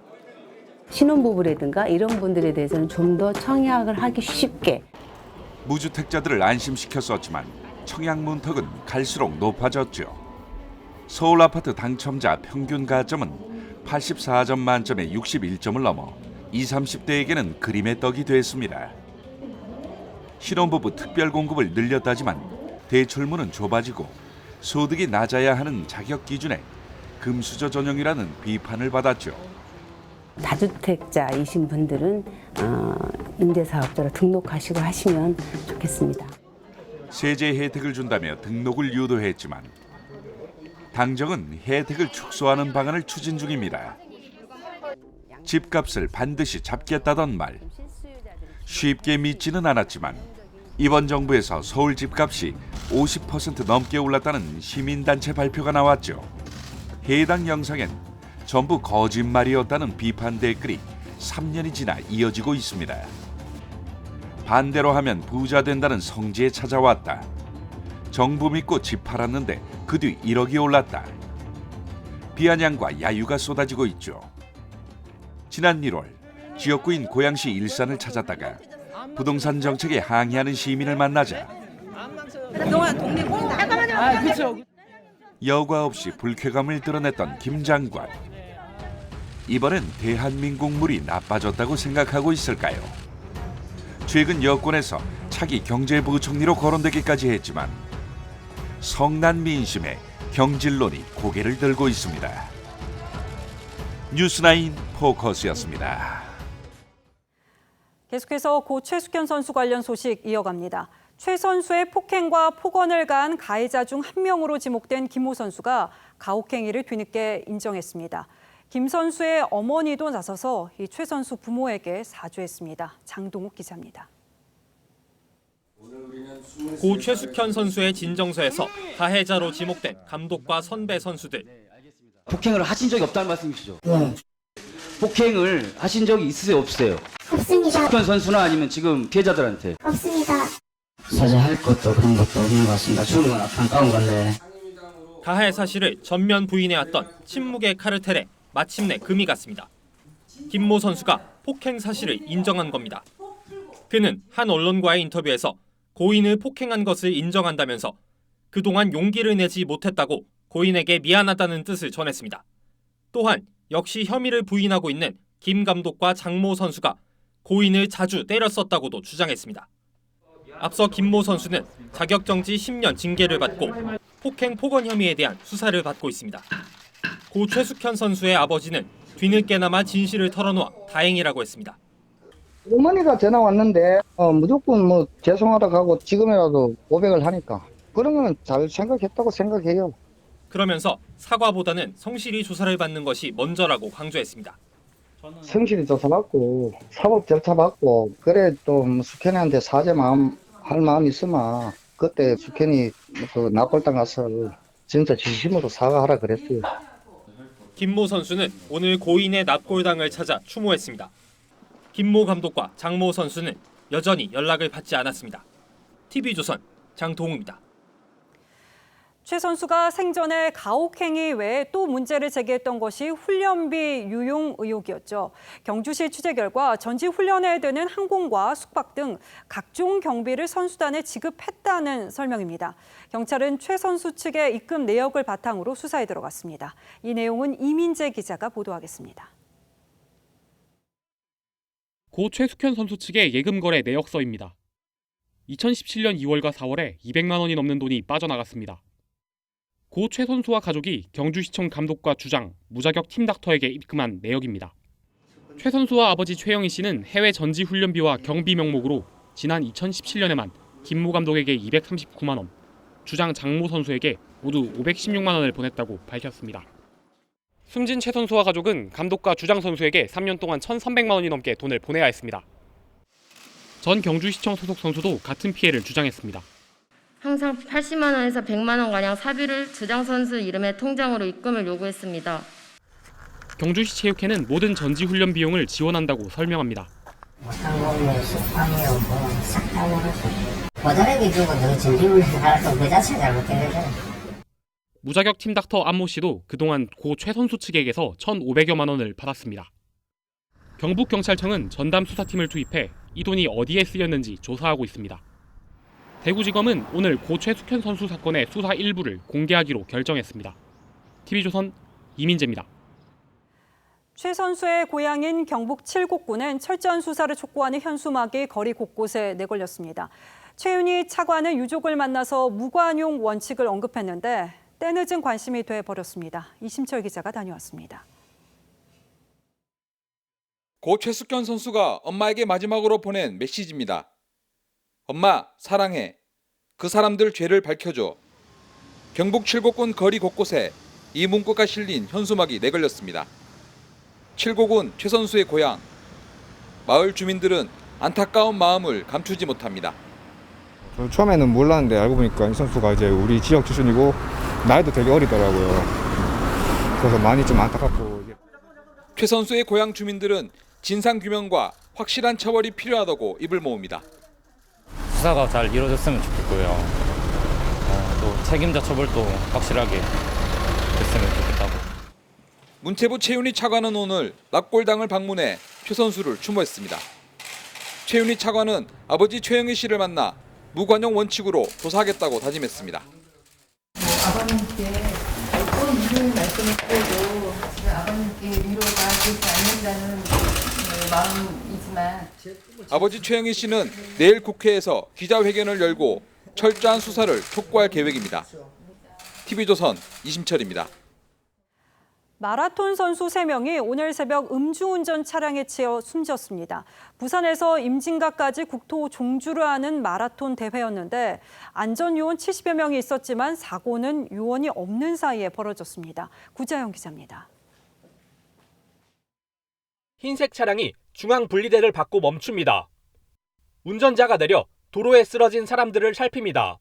신혼부부라든가 이런 분들에 대해서는 좀 더 청약을 하기 쉽게. 무주택자들을 안심시켰었지만 청약 문턱은 갈수록 높아졌죠. 서울 아파트 당첨자 평균 가점은 84점 만점에 61점을 넘어 20, 30대에게는 그림의 떡이 됐습니다. 신혼부부 특별 공급을 늘렸다지만 대출문은 좁아지고 소득이 낮아야 하는 자격 기준에 금수저 전형이라는 비판을 받았죠. 다주택자이신 분들은 임대사업자로 등록하시고 하시면 좋겠습니다. 세제 혜택을 준다며 등록을 유도했지만 당정은 혜택을 축소하는 방안을 추진 중입니다. 집값을 반드시 잡겠다던 말. 쉽게 믿지는 않았지만 이번 정부에서 서울 집값이 50% 넘게 올랐다는 시민단체 발표가 나왔죠. 해당 영상엔 전부 거짓말이었다는 비판 댓글이 3년이 지나 이어지고 있습니다. 반대로 하면 부자 된다는 성지에 찾아왔다. 정부 믿고 집 팔았는데 그 뒤 1억이 올랐다. 비아냥과 야유가 쏟아지고 있죠. 지난 1월 지역구인 고양시 일산을 찾았다가 부동산 정책에 항의하는 시민을 만나자 여과 없이 불쾌감을 드러냈던 김 장관. 이번엔 대한민국 물이 나빠졌다고 생각하고 있을까요? 최근 여권에서 차기 경제부총리로 거론되기까지 했지만 성난 민심에 경질론이 고개를 들고 있습니다. 뉴스나인 포커스였습니다. 계속해서 고 최숙현 선수 관련 소식 이어갑니다. 최 선수의 폭행과 폭언을 가한 가해자 중 한 명으로 지목된 김모 선수가 가혹행위를 뒤늦게 인정했습니다. 김 선수의 어머니도 나서서 이 최 선수 부모에게 사죄했습니다. 장동욱 기자입니다. 고 최숙현 선수의 진정서에서 가해자로 지목된 감독과 선배 선수들. 폭행을 하신 적이 없다는 말씀이시죠? 네. 폭행을 하신 적이 있으세요, 없으세요? 없습니다. 최숙현 선수나 아니면 지금 피해자들한테? 없습니다. 사죄할 것도 그런 것도 없는 것 같습니다. 죽는 건 안타까운 건데. 가해 사실을 전면 부인해왔던 침묵의 카르텔에 마침내 금이 갔습니다. 김모 선수가 폭행 사실을 인정한 겁니다. 그는 한 언론과의 인터뷰에서 고인을 폭행한 것을 인정한다면서 그동안 용기를 내지 못했다고 고인에게 미안하다는 뜻을 전했습니다. 또한 역시 혐의를 부인하고 있는 김 감독과 장모 선수가 고인을 자주 때렸었다고도 주장했습니다. 앞서 김모 선수는 자격정지 10년 징계를 받고 폭행 폭언 혐의에 대한 수사를 받고 있습니다. 고 최숙현 선수의 아버지는 뒤늦게나마 진실을 털어놓아 다행이라고 했습니다. 어머니가 전화 왔는데 무조건 죄송하다고 하고 지금이라도 고백을 하니까 그런 거는 잘 생각했다고 생각해요. 그러면서 사과보다는 성실히 조사를 받는 것이 먼저라고 강조했습니다. 성실히 조사받고 사법 절차 받고 그래 좀 숙현이한테 할 마음이 있으면 그때 숙현이 그 납골당 가서 진짜 진심으로 사과하라 그랬어요. 김모 선수는 오늘 고인의 납골당을 찾아 추모했습니다. 김모 감독과 장모 선수는 여전히 연락을 받지 않았습니다. TV조선 장동우입니다. 최 선수가 생전에 가혹행위 외에 또 문제를 제기했던 것이 훈련비 유용 의혹이었죠. 경주시 취재 결과 전지 훈련에 드는 항공과 숙박 등 각종 경비를 선수단에 지급했다는 설명입니다. 경찰은 최 선수 측의 입금 내역을 바탕으로 수사에 들어갔습니다. 이 내용은 이민재 기자가 보도하겠습니다. 고 최숙현 선수 측의 예금 거래 내역서입니다. 2017년 2월과 4월에 200만 원이 넘는 돈이 빠져나갔습니다. 고 최 선수와 가족이 경주시청 감독과 주장, 무자격 팀닥터에게 입금한 내역입니다. 최 선수와 아버지 최영희 씨는 해외 전지 훈련비와 경비 명목으로 지난 2017년에만 김모 감독에게 239만 원, 주장 장모 선수에게 모두 516만 원을 보냈다고 밝혔습니다. 숨진 최 선수와 가족은 감독과 주장 선수에게 3년 동안 1,300만 원이 넘게 돈을 보내야 했습니다. 전 경주시청 소속 선수도 같은 피해를 주장했습니다. 항상 80만 원에서 100만 원가량 사비를 주장 선수 이름의 통장으로 입금을 요구했습니다. 경주시 체육회는 모든 전지 훈련 비용을 지원한다고 설명합니다. 상공료, 숙박료, 싹 다 먹었어. 모자라게 주고 너 전지훈련 하라고 그 자체가 잘못된 거죠. 무자격 팀닥터 안모 씨도 그동안 고 최 선수 측에게서 1,500여만 원을 받았습니다. 경북경찰청은 전담 수사팀을 투입해 이 돈이 어디에 쓰였는지 조사하고 있습니다. 대구지검은 오늘 고 최숙현 선수 사건의 수사 일부를 공개하기로 결정했습니다. TV조선 이민재입니다. 최 선수의 고향인 경북 칠곡군은 철저한 수사를 촉구하는 현수막이 거리 곳곳에 내걸렸습니다. 최윤희 차관은 유족을 만나서 무관용 원칙을 언급했는데 때늦은 관심이 돼버렸습니다. 이심철 기자가 다녀왔습니다. 고 최숙현 선수가 엄마에게 마지막으로 보낸 메시지입니다. 엄마 사랑해. 그 사람들 죄를 밝혀줘. 경북 칠곡군 거리 곳곳에 이 문구가 실린 현수막이 내걸렸습니다. 칠곡은 최 선수의 고향. 마을 주민들은 안타까운 마음을 감추지 못합니다. 저는 처음에는 몰랐는데 알고 보니까 이 선수가 이제 우리 지역 출신이고 나이도 되게 어리더라고요. 그래서 많이 좀 안타깝고. 최 선수의 고향 주민들은 진상규명과 확실한 처벌이 필요하다고 입을 모읍니다. 수사가 잘 이루어졌으면 좋겠고요. 또 책임자 처벌도 확실하게 됐으면 좋겠다고. 문체부 최윤희 차관은 오늘 납골당을 방문해 최 선수를 추모했습니다. 최윤희 차관은 아버지 최영희 씨를 만나 무관용 원칙으로 조사하겠다고 다짐했습니다. 아버님께 어떤 일을 말씀드려도 아버님께 위로가 되지 않는다는 마음이지만 아버지 최영희 씨는 내일 국회에서 기자회견을 열고 철저한 수사를 촉구할 계획입니다. TV조선 이심철입니다. 마라톤 선수 3명이 오늘 새벽 음주운전 차량에 치여 숨졌습니다. 부산에서 임진각까지 국토 종주를 하는 마라톤 대회였는데 안전요원 70여 명이 있었지만 사고는 요원이 없는 사이에 벌어졌습니다. 구자영 기자입니다. 흰색 차량이 중앙 분리대를 받고 멈춥니다. 운전자가 내려 도로에 쓰러진 사람들을 살핍니다.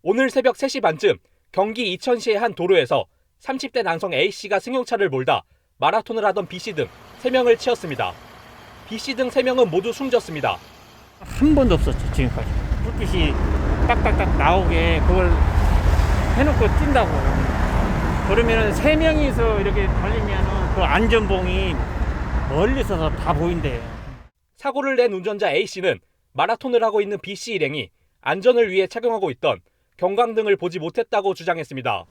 오늘 새벽 3시 반쯤 경기 이천시의 한 도로에서 30대 남성 A씨가 승용차를 몰다 마라톤을 하던 B씨 등 3명을 치었습니다. B씨 등 3명은 모두 숨졌습니다. 한 번도 없었죠, 지금까지. 불빛이 딱딱딱 나오게 그걸 해놓고 뛴다고. 그러면 3명이서 이렇게 달리면 그 안전봉이 멀리서 다 보인대요. 사고를 낸 운전자 A씨는 마라톤을 하고 있는 B씨 일행이 안전을 위해 착용하고 있던 경광등을 보지 못했다고 주장했습니다.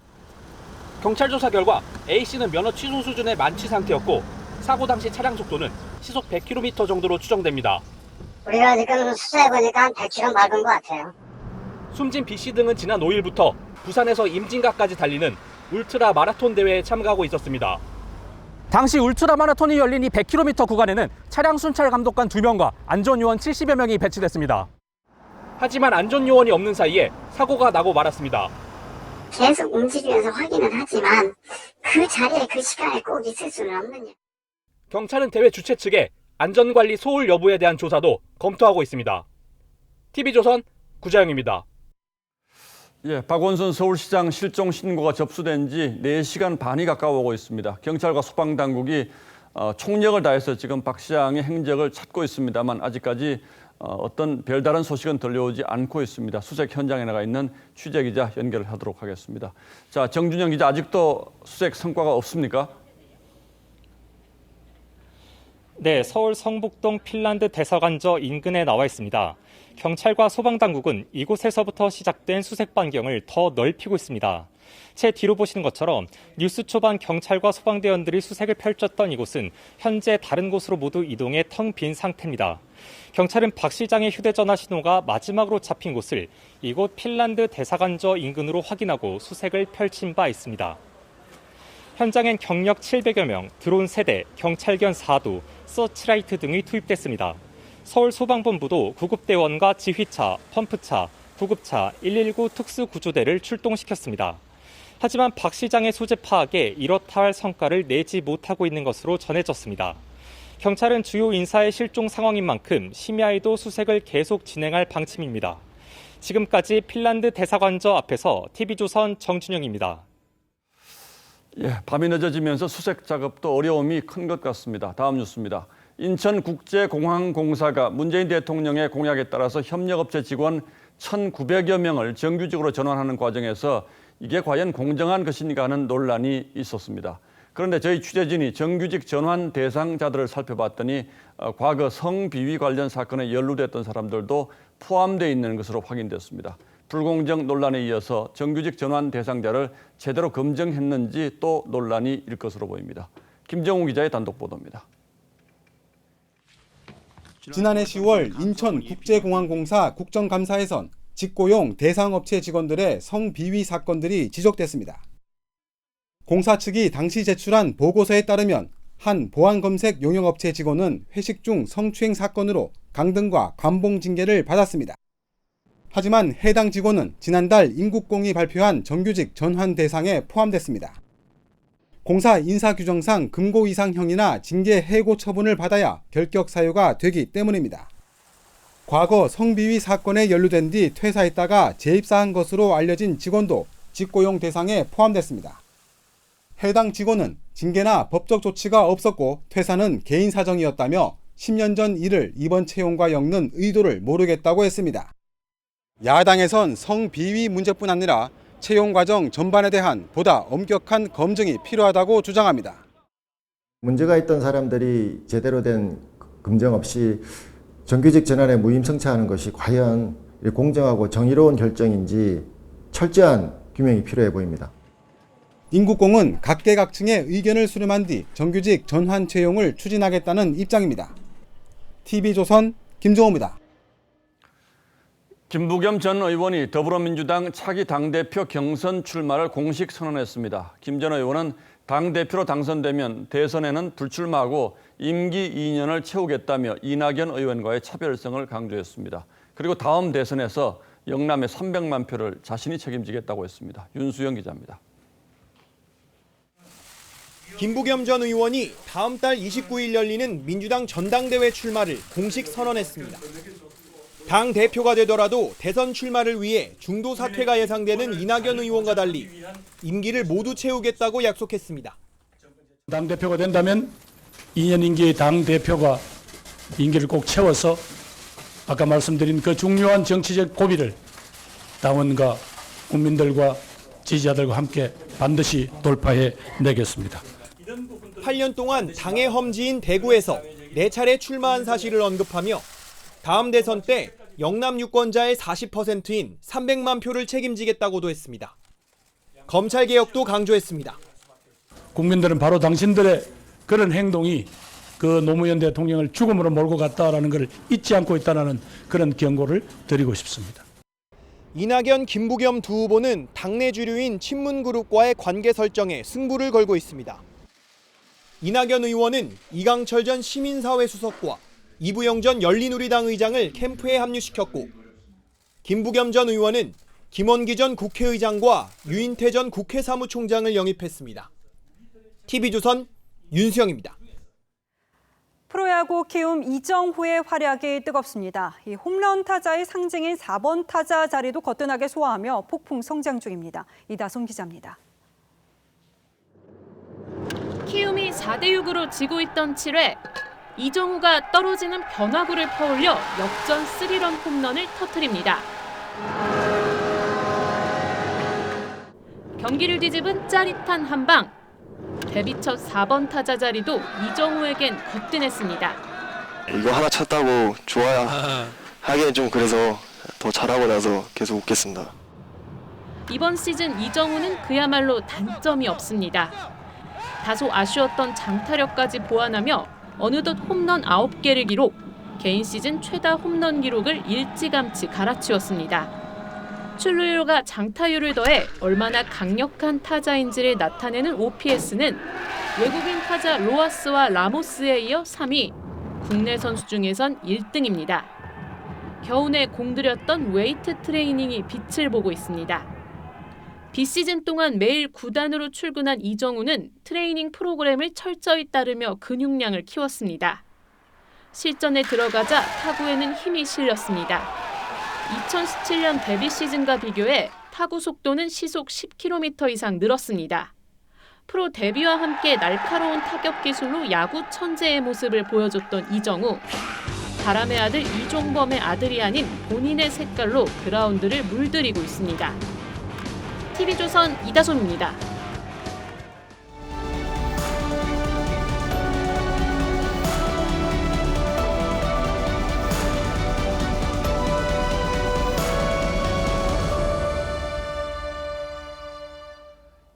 경찰 조사 결과 A씨는 면허 취소 수준의 만취 상태였고 사고 당시 차량 속도는 시속 100km 정도로 추정됩니다. 우리가 지금 수사해보니까 한 100km 밟은 것 같아요. 숨진 B씨 등은 지난 5일부터 부산에서 임진각까지 달리는 울트라 마라톤 대회에 참가하고 있었습니다. 당시 울트라 마라톤이 열린 이 100km 구간에는 차량 순찰 감독관 2명과 안전요원 70여 명이 배치됐습니다. 하지만 안전요원이 없는 사이에 사고가 나고 말았습니다. 계속 움직이면서 확인은 하지만 그 자리에 그 시간에 꼭 있을 수는 없느냐. 경찰은 대회 주최 측에 안전관리 소홀 여부에 대한 조사도 검토하고 있습니다. TV조선 구자영입니다. 예, 박원순 서울시장 실종 신고가 접수된 지 4시간 반이 가까워오고 있습니다. 경찰과 소방당국이 총력을 다해서 지금 박 시장의 행적을 찾고 있습니다만 아직까지 어떤 별다른 소식은 들려오지 않고 있습니다. 수색 현장에 나가 있는 취재기자 연결을 하도록 하겠습니다. 자, 정준영 기자, 아직도 수색 성과가 없습니까? 네, 서울 성북동 핀란드 대사관저 인근에 나와 있습니다. 경찰과 소방당국은 이곳에서부터 시작된 수색 반경을 더 넓히고 있습니다. 제 뒤로 보시는 것처럼 뉴스 초반 경찰과 소방대원들이 수색을 펼쳤던 이곳은 현재 다른 곳으로 모두 이동해 텅 빈 상태입니다. 경찰은 박 시장의 휴대전화 신호가 마지막으로 잡힌 곳을 이곳 핀란드 대사관저 인근으로 확인하고 수색을 펼친 바 있습니다. 현장엔 경력 700여 명, 드론 3대, 경찰견 4도, 서치라이트 등이 투입됐습니다. 서울소방본부도 구급대원과 지휘차, 펌프차, 구급차, 119 특수구조대를 출동시켰습니다. 하지만 박 시장의 소재 파악에 이렇다 할 성과를 내지 못하고 있는 것으로 전해졌습니다. 경찰은 주요 인사의 실종 상황인 만큼 심야에도 수색을 계속 진행할 방침입니다. 지금까지 핀란드 대사관저 앞에서 TV조선 정준영입니다. 예, 밤이 늦어지면서 수색 작업도 어려움이 큰 것 같습니다. 다음 뉴스입니다. 인천국제공항공사가 문재인 대통령의 공약에 따라서 협력업체 직원 1,900여 명을 정규직으로 전환하는 과정에서 이게 과연 공정한 것인가 하는 논란이 있었습니다. 그런데 저희 취재진이 정규직 전환 대상자들을 살펴봤더니 과거 성비위 관련 사건에 연루됐던 사람들도 포함되어 있는 것으로 확인됐습니다. 불공정 논란에 이어서 정규직 전환 대상자를 제대로 검증했는지 또 논란이 일 것으로 보입니다. 김정우 기자의 단독 보도입니다. 지난해 10월 인천국제공항공사 국정감사에선 직고용 대상업체 직원들의 성비위 사건들이 지적됐습니다. 공사 측이 당시 제출한 보고서에 따르면 한 보안검색 용역업체 직원은 회식 중 성추행 사건으로 강등과 관봉 징계를 받았습니다. 하지만 해당 직원은 지난달 인국공이 발표한 정규직 전환 대상에 포함됐습니다. 공사 인사규정상 금고 이상형이나 징계 해고 처분을 받아야 결격 사유가 되기 때문입니다. 과거 성비위 사건에 연루된 뒤 퇴사했다가 재입사한 것으로 알려진 직원도 직고용 대상에 포함됐습니다. 해당 직원은 징계나 법적 조치가 없었고 퇴사는 개인 사정이었다며 10년 전 일을 이번 채용과 엮는 의도를 모르겠다고 했습니다. 야당에선 성비위 문제뿐 아니라 채용 과정 전반에 대한 보다 엄격한 검증이 필요하다고 주장합니다. 문제가 있던 사람들이 제대로 된 검증 없이 정규직 전환에 무임승차하는 것이 과연 공정하고 정의로운 결정인지 철저한 규명이 필요해 보입니다. 인국공은 각계각층의 의견을 수렴한 뒤 정규직 전환 채용을 추진하겠다는 입장입니다. TV조선 김종호입니다. 김부겸 전 의원이 더불어민주당 차기 당대표 경선 출마를 공식 선언했습니다. 김 전 의원은 당대표로 당선되면 대선에는 불출마하고 임기 2년을 채우겠다며 이낙연 의원과의 차별성을 강조했습니다. 그리고 다음 대선에서 영남의 300만 표를 자신이 책임지겠다고 했습니다. 윤수영 기자입니다. 김부겸 전 의원이 다음 달 29일 열리는 민주당 전당대회 출마를 공식 선언했습니다. 당 대표가 되더라도 대선 출마를 위해 중도 사퇴가 예상되는 이낙연 의원과 달리 임기를 모두 채우겠다고 약속했습니다. 당 대표가 된다면 2년 임기의 당 대표가 임기를 꼭 채워서 아까 말씀드린 그 중요한 정치적 고비를 당원과 국민들과 지지자들과 함께 반드시 돌파해 내겠습니다. 8년 동안 당의 험지인 대구에서 4차례 출마한 사실을 언급하며 다음 대선 때 영남 유권자의 40%인 300만 표를 책임지겠다고도 했습니다. 검찰개혁도 강조했습니다. 국민들은 바로 당신들의 그런 행동이 그 노무현 대통령을 죽음으로 몰고 갔다라는 것을 잊지 않고 있다는 그런 경고를 드리고 싶습니다. 이낙연, 김부겸 두 후보는 당내 주류인 친문그룹과의 관계 설정에 승부를 걸고 있습니다. 이낙연 의원은 이강철 전 시민사회 수석과 이부영 전 열린우리당 의장을 캠프에 합류시켰고 김부겸 전 의원은 김원기 전 국회의장과 유인태 전 국회 사무총장을 영입했습니다. TV조선 윤수영입니다. 프로야구 키움 이정후의 활약이 뜨겁습니다. 이 홈런 타자의 상징인 4번 타자 자리도 거뜬하게 소화하며 폭풍 성장 중입니다. 이다솜 기자입니다. 키움이 4대6으로 지고 있던 7회, 이정후가 떨어지는 변화구를 퍼올려 역전 3런 홈런을 터뜨립니다. 경기를 뒤집은 짜릿한 한방. 데뷔 첫 4번 타자 자리도 이정후에겐 거뜬했습니다. 이거 하나 찼다고 좋아야 하기엔 좀 그래서 더 잘하고 나서 계속 웃겠습니다. 이번 시즌 이정후는 그야말로 단점이 없습니다. 다소 아쉬웠던 장타력까지 보완하며 어느덧 홈런 9개를 기록, 개인 시즌 최다 홈런 기록을 일찌감치 갈아치웠습니다. 출루율과 장타율을 더해 얼마나 강력한 타자인지를 나타내는 OPS는 외국인 타자 로하스와 라모스에 이어 3위, 국내 선수 중에선 1등입니다. 겨우내 공들였던 웨이트 트레이닝이 빛을 보고 있습니다. 비시즌 동안 매일 구단으로 출근한 이정후는 트레이닝 프로그램을 철저히 따르며 근육량을 키웠습니다. 실전에 들어가자 타구에는 힘이 실렸습니다. 2017년 데뷔 시즌과 비교해 타구 속도는 시속 10km 이상 늘었습니다. 프로 데뷔와 함께 날카로운 타격 기술로 야구 천재의 모습을 보여줬던 이정후. 바람의 아들 이종범의 아들이 아닌 본인의 색깔로 그라운드를 물들이고 있습니다. TV조선 이다솜입니다.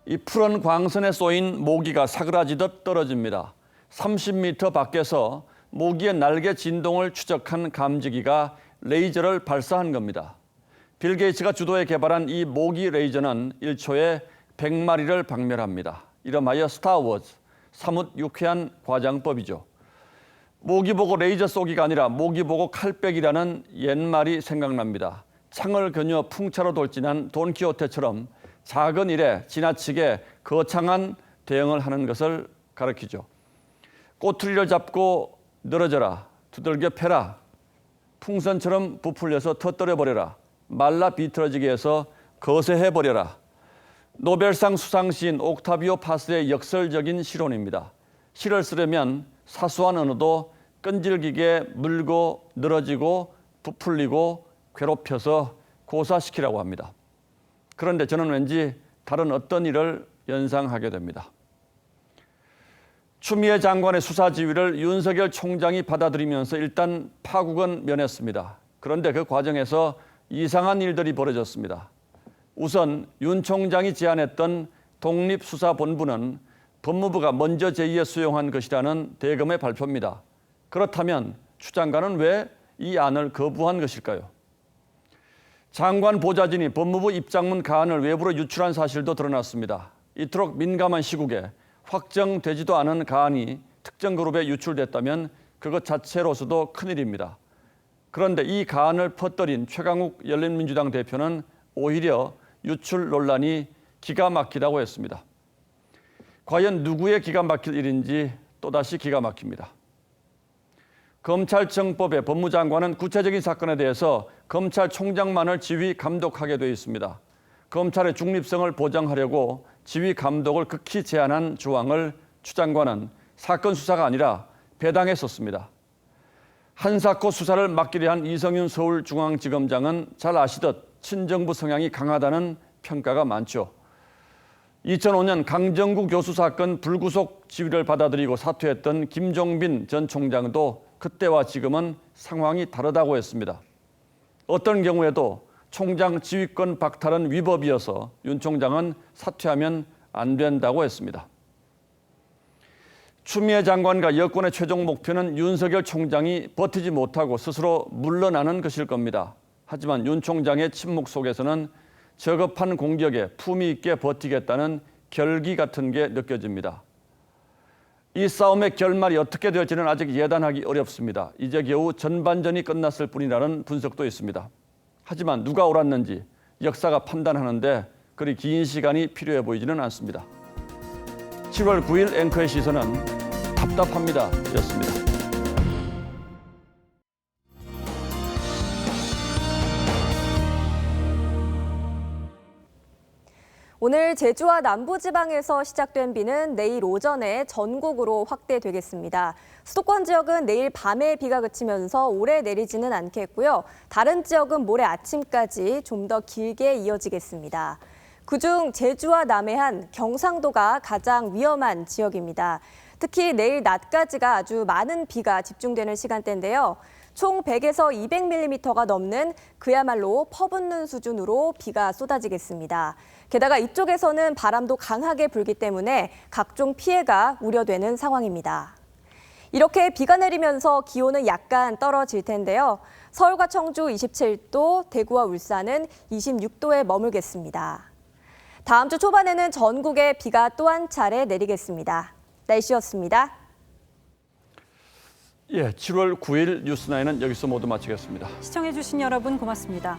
이 푸른 광선에 쏘인 모기가 사그라지듯 떨어집니다. 30m 밖에서 모기의 날개 진동을 추적한 감지기가 레이저를 발사한 겁니다. 빌 게이츠가 주도해 개발한 이 모기 레이저는 1초에 100마리를 박멸합니다. 이름하여 스타워즈, 사뭇 유쾌한 과장법이죠. 모기 보고 레이저 쏘기가 아니라 모기 보고 칼 빼기라는 옛말이 생각납니다. 창을 겨누어 풍차로 돌진한 돈키호테처럼 작은 일에 지나치게 거창한 대응을 하는 것을 가리키죠. 꼬투리를 잡고 늘어져라, 두들겨 패라, 풍선처럼 부풀려서 터뜨려버려라, 말라 비틀어지게 해서 거세해버려라. 노벨상 수상시인 옥타비오 파스의 역설적인 실론입니다. 시를 쓰려면 사소한 언어도 끈질기게 물고 늘어지고 부풀리고 괴롭혀서 고사시키라고 합니다. 그런데 저는 왠지 다른 어떤 일을 연상하게 됩니다. 추미애 장관의 수사 지휘를 윤석열 총장이 받아들이면서 일단 파국은 면했습니다. 그런데 그 과정에서 이상한 일들이 벌어졌습니다. 우선 윤 총장이 제안했던 독립수사본부는 법무부가 먼저 제의에 수용한 것이라는 대검의 발표입니다. 그렇다면 추 장관은 왜 이 안을 거부한 것일까요? 장관 보좌진이 법무부 입장문 가안을 외부로 유출한 사실도 드러났습니다. 이토록 민감한 시국에 확정되지도 않은 가안이 특정 그룹에 유출됐다면 그것 자체로서도 큰일입니다. 그런데 이 가안을 퍼뜨린 최강욱 열린민주당 대표는 오히려 유출 논란이 기가 막히다고 했습니다. 과연 누구의 기가 막힐 일인지 또다시 기가 막힙니다. 검찰청법에 법무장관은 구체적인 사건에 대해서 검찰총장만을 지휘 감독하게 되어 있습니다. 검찰의 중립성을 보장하려고 지휘 감독을 극히 제한한 조항을 추 장관은 사건 수사가 아니라 배당에 썼습니다. 한사코 수사를 맡기려 한 이성윤 서울중앙지검장은 잘 아시듯 친정부 성향이 강하다는 평가가 많죠. 2005년 강정구 교수 사건 불구속 지휘를 받아들이고 사퇴했던 김종빈 전 총장도 그때와 지금은 상황이 다르다고 했습니다. 어떤 경우에도 총장 지휘권 박탈은 위법이어서 윤 총장은 사퇴하면 안 된다고 했습니다. 추미애 장관과 여권의 최종 목표는 윤석열 총장이 버티지 못하고 스스로 물러나는 것일 겁니다. 하지만 윤 총장의 침묵 속에서는 저급한 공격에 품위 있게 버티겠다는 결기 같은 게 느껴집니다. 이 싸움의 결말이 어떻게 될지는 아직 예단하기 어렵습니다. 이제 겨우 전반전이 끝났을 뿐이라는 분석도 있습니다. 하지만 누가 옳았는지 역사가 판단하는데 그리 긴 시간이 필요해 보이지는 않습니다. 7월 9일 앵커의 시선은 답답합니다. 였습니다. 오늘 제주와 남부지방에서 시작된 비는 내일 오전에 전국으로 확대되겠습니다. 수도권 지역은 내일 밤에 비가 그치면서 오래 내리지는 않겠고요. 다른 지역은 모레 아침까지 좀 더 길게 이어지겠습니다. 그중 제주와 남해안, 경상도가 가장 위험한 지역입니다. 특히 내일 낮까지가 아주 많은 비가 집중되는 시간대인데요. 총 100에서 200mm가 넘는 그야말로 퍼붓는 수준으로 비가 쏟아지겠습니다. 게다가 이쪽에서는 바람도 강하게 불기 때문에 각종 피해가 우려되는 상황입니다. 이렇게 비가 내리면서 기온은 약간 떨어질 텐데요. 서울과 청주 27도, 대구와 울산은 26도에 머물겠습니다. 다음 주 초반에는 전국에 비가 또 한 차례 내리겠습니다. 날씨였습니다. 7월 9일 뉴스9은 여기서 모두 마치겠습니다. 시청해주신 여러분 고맙습니다.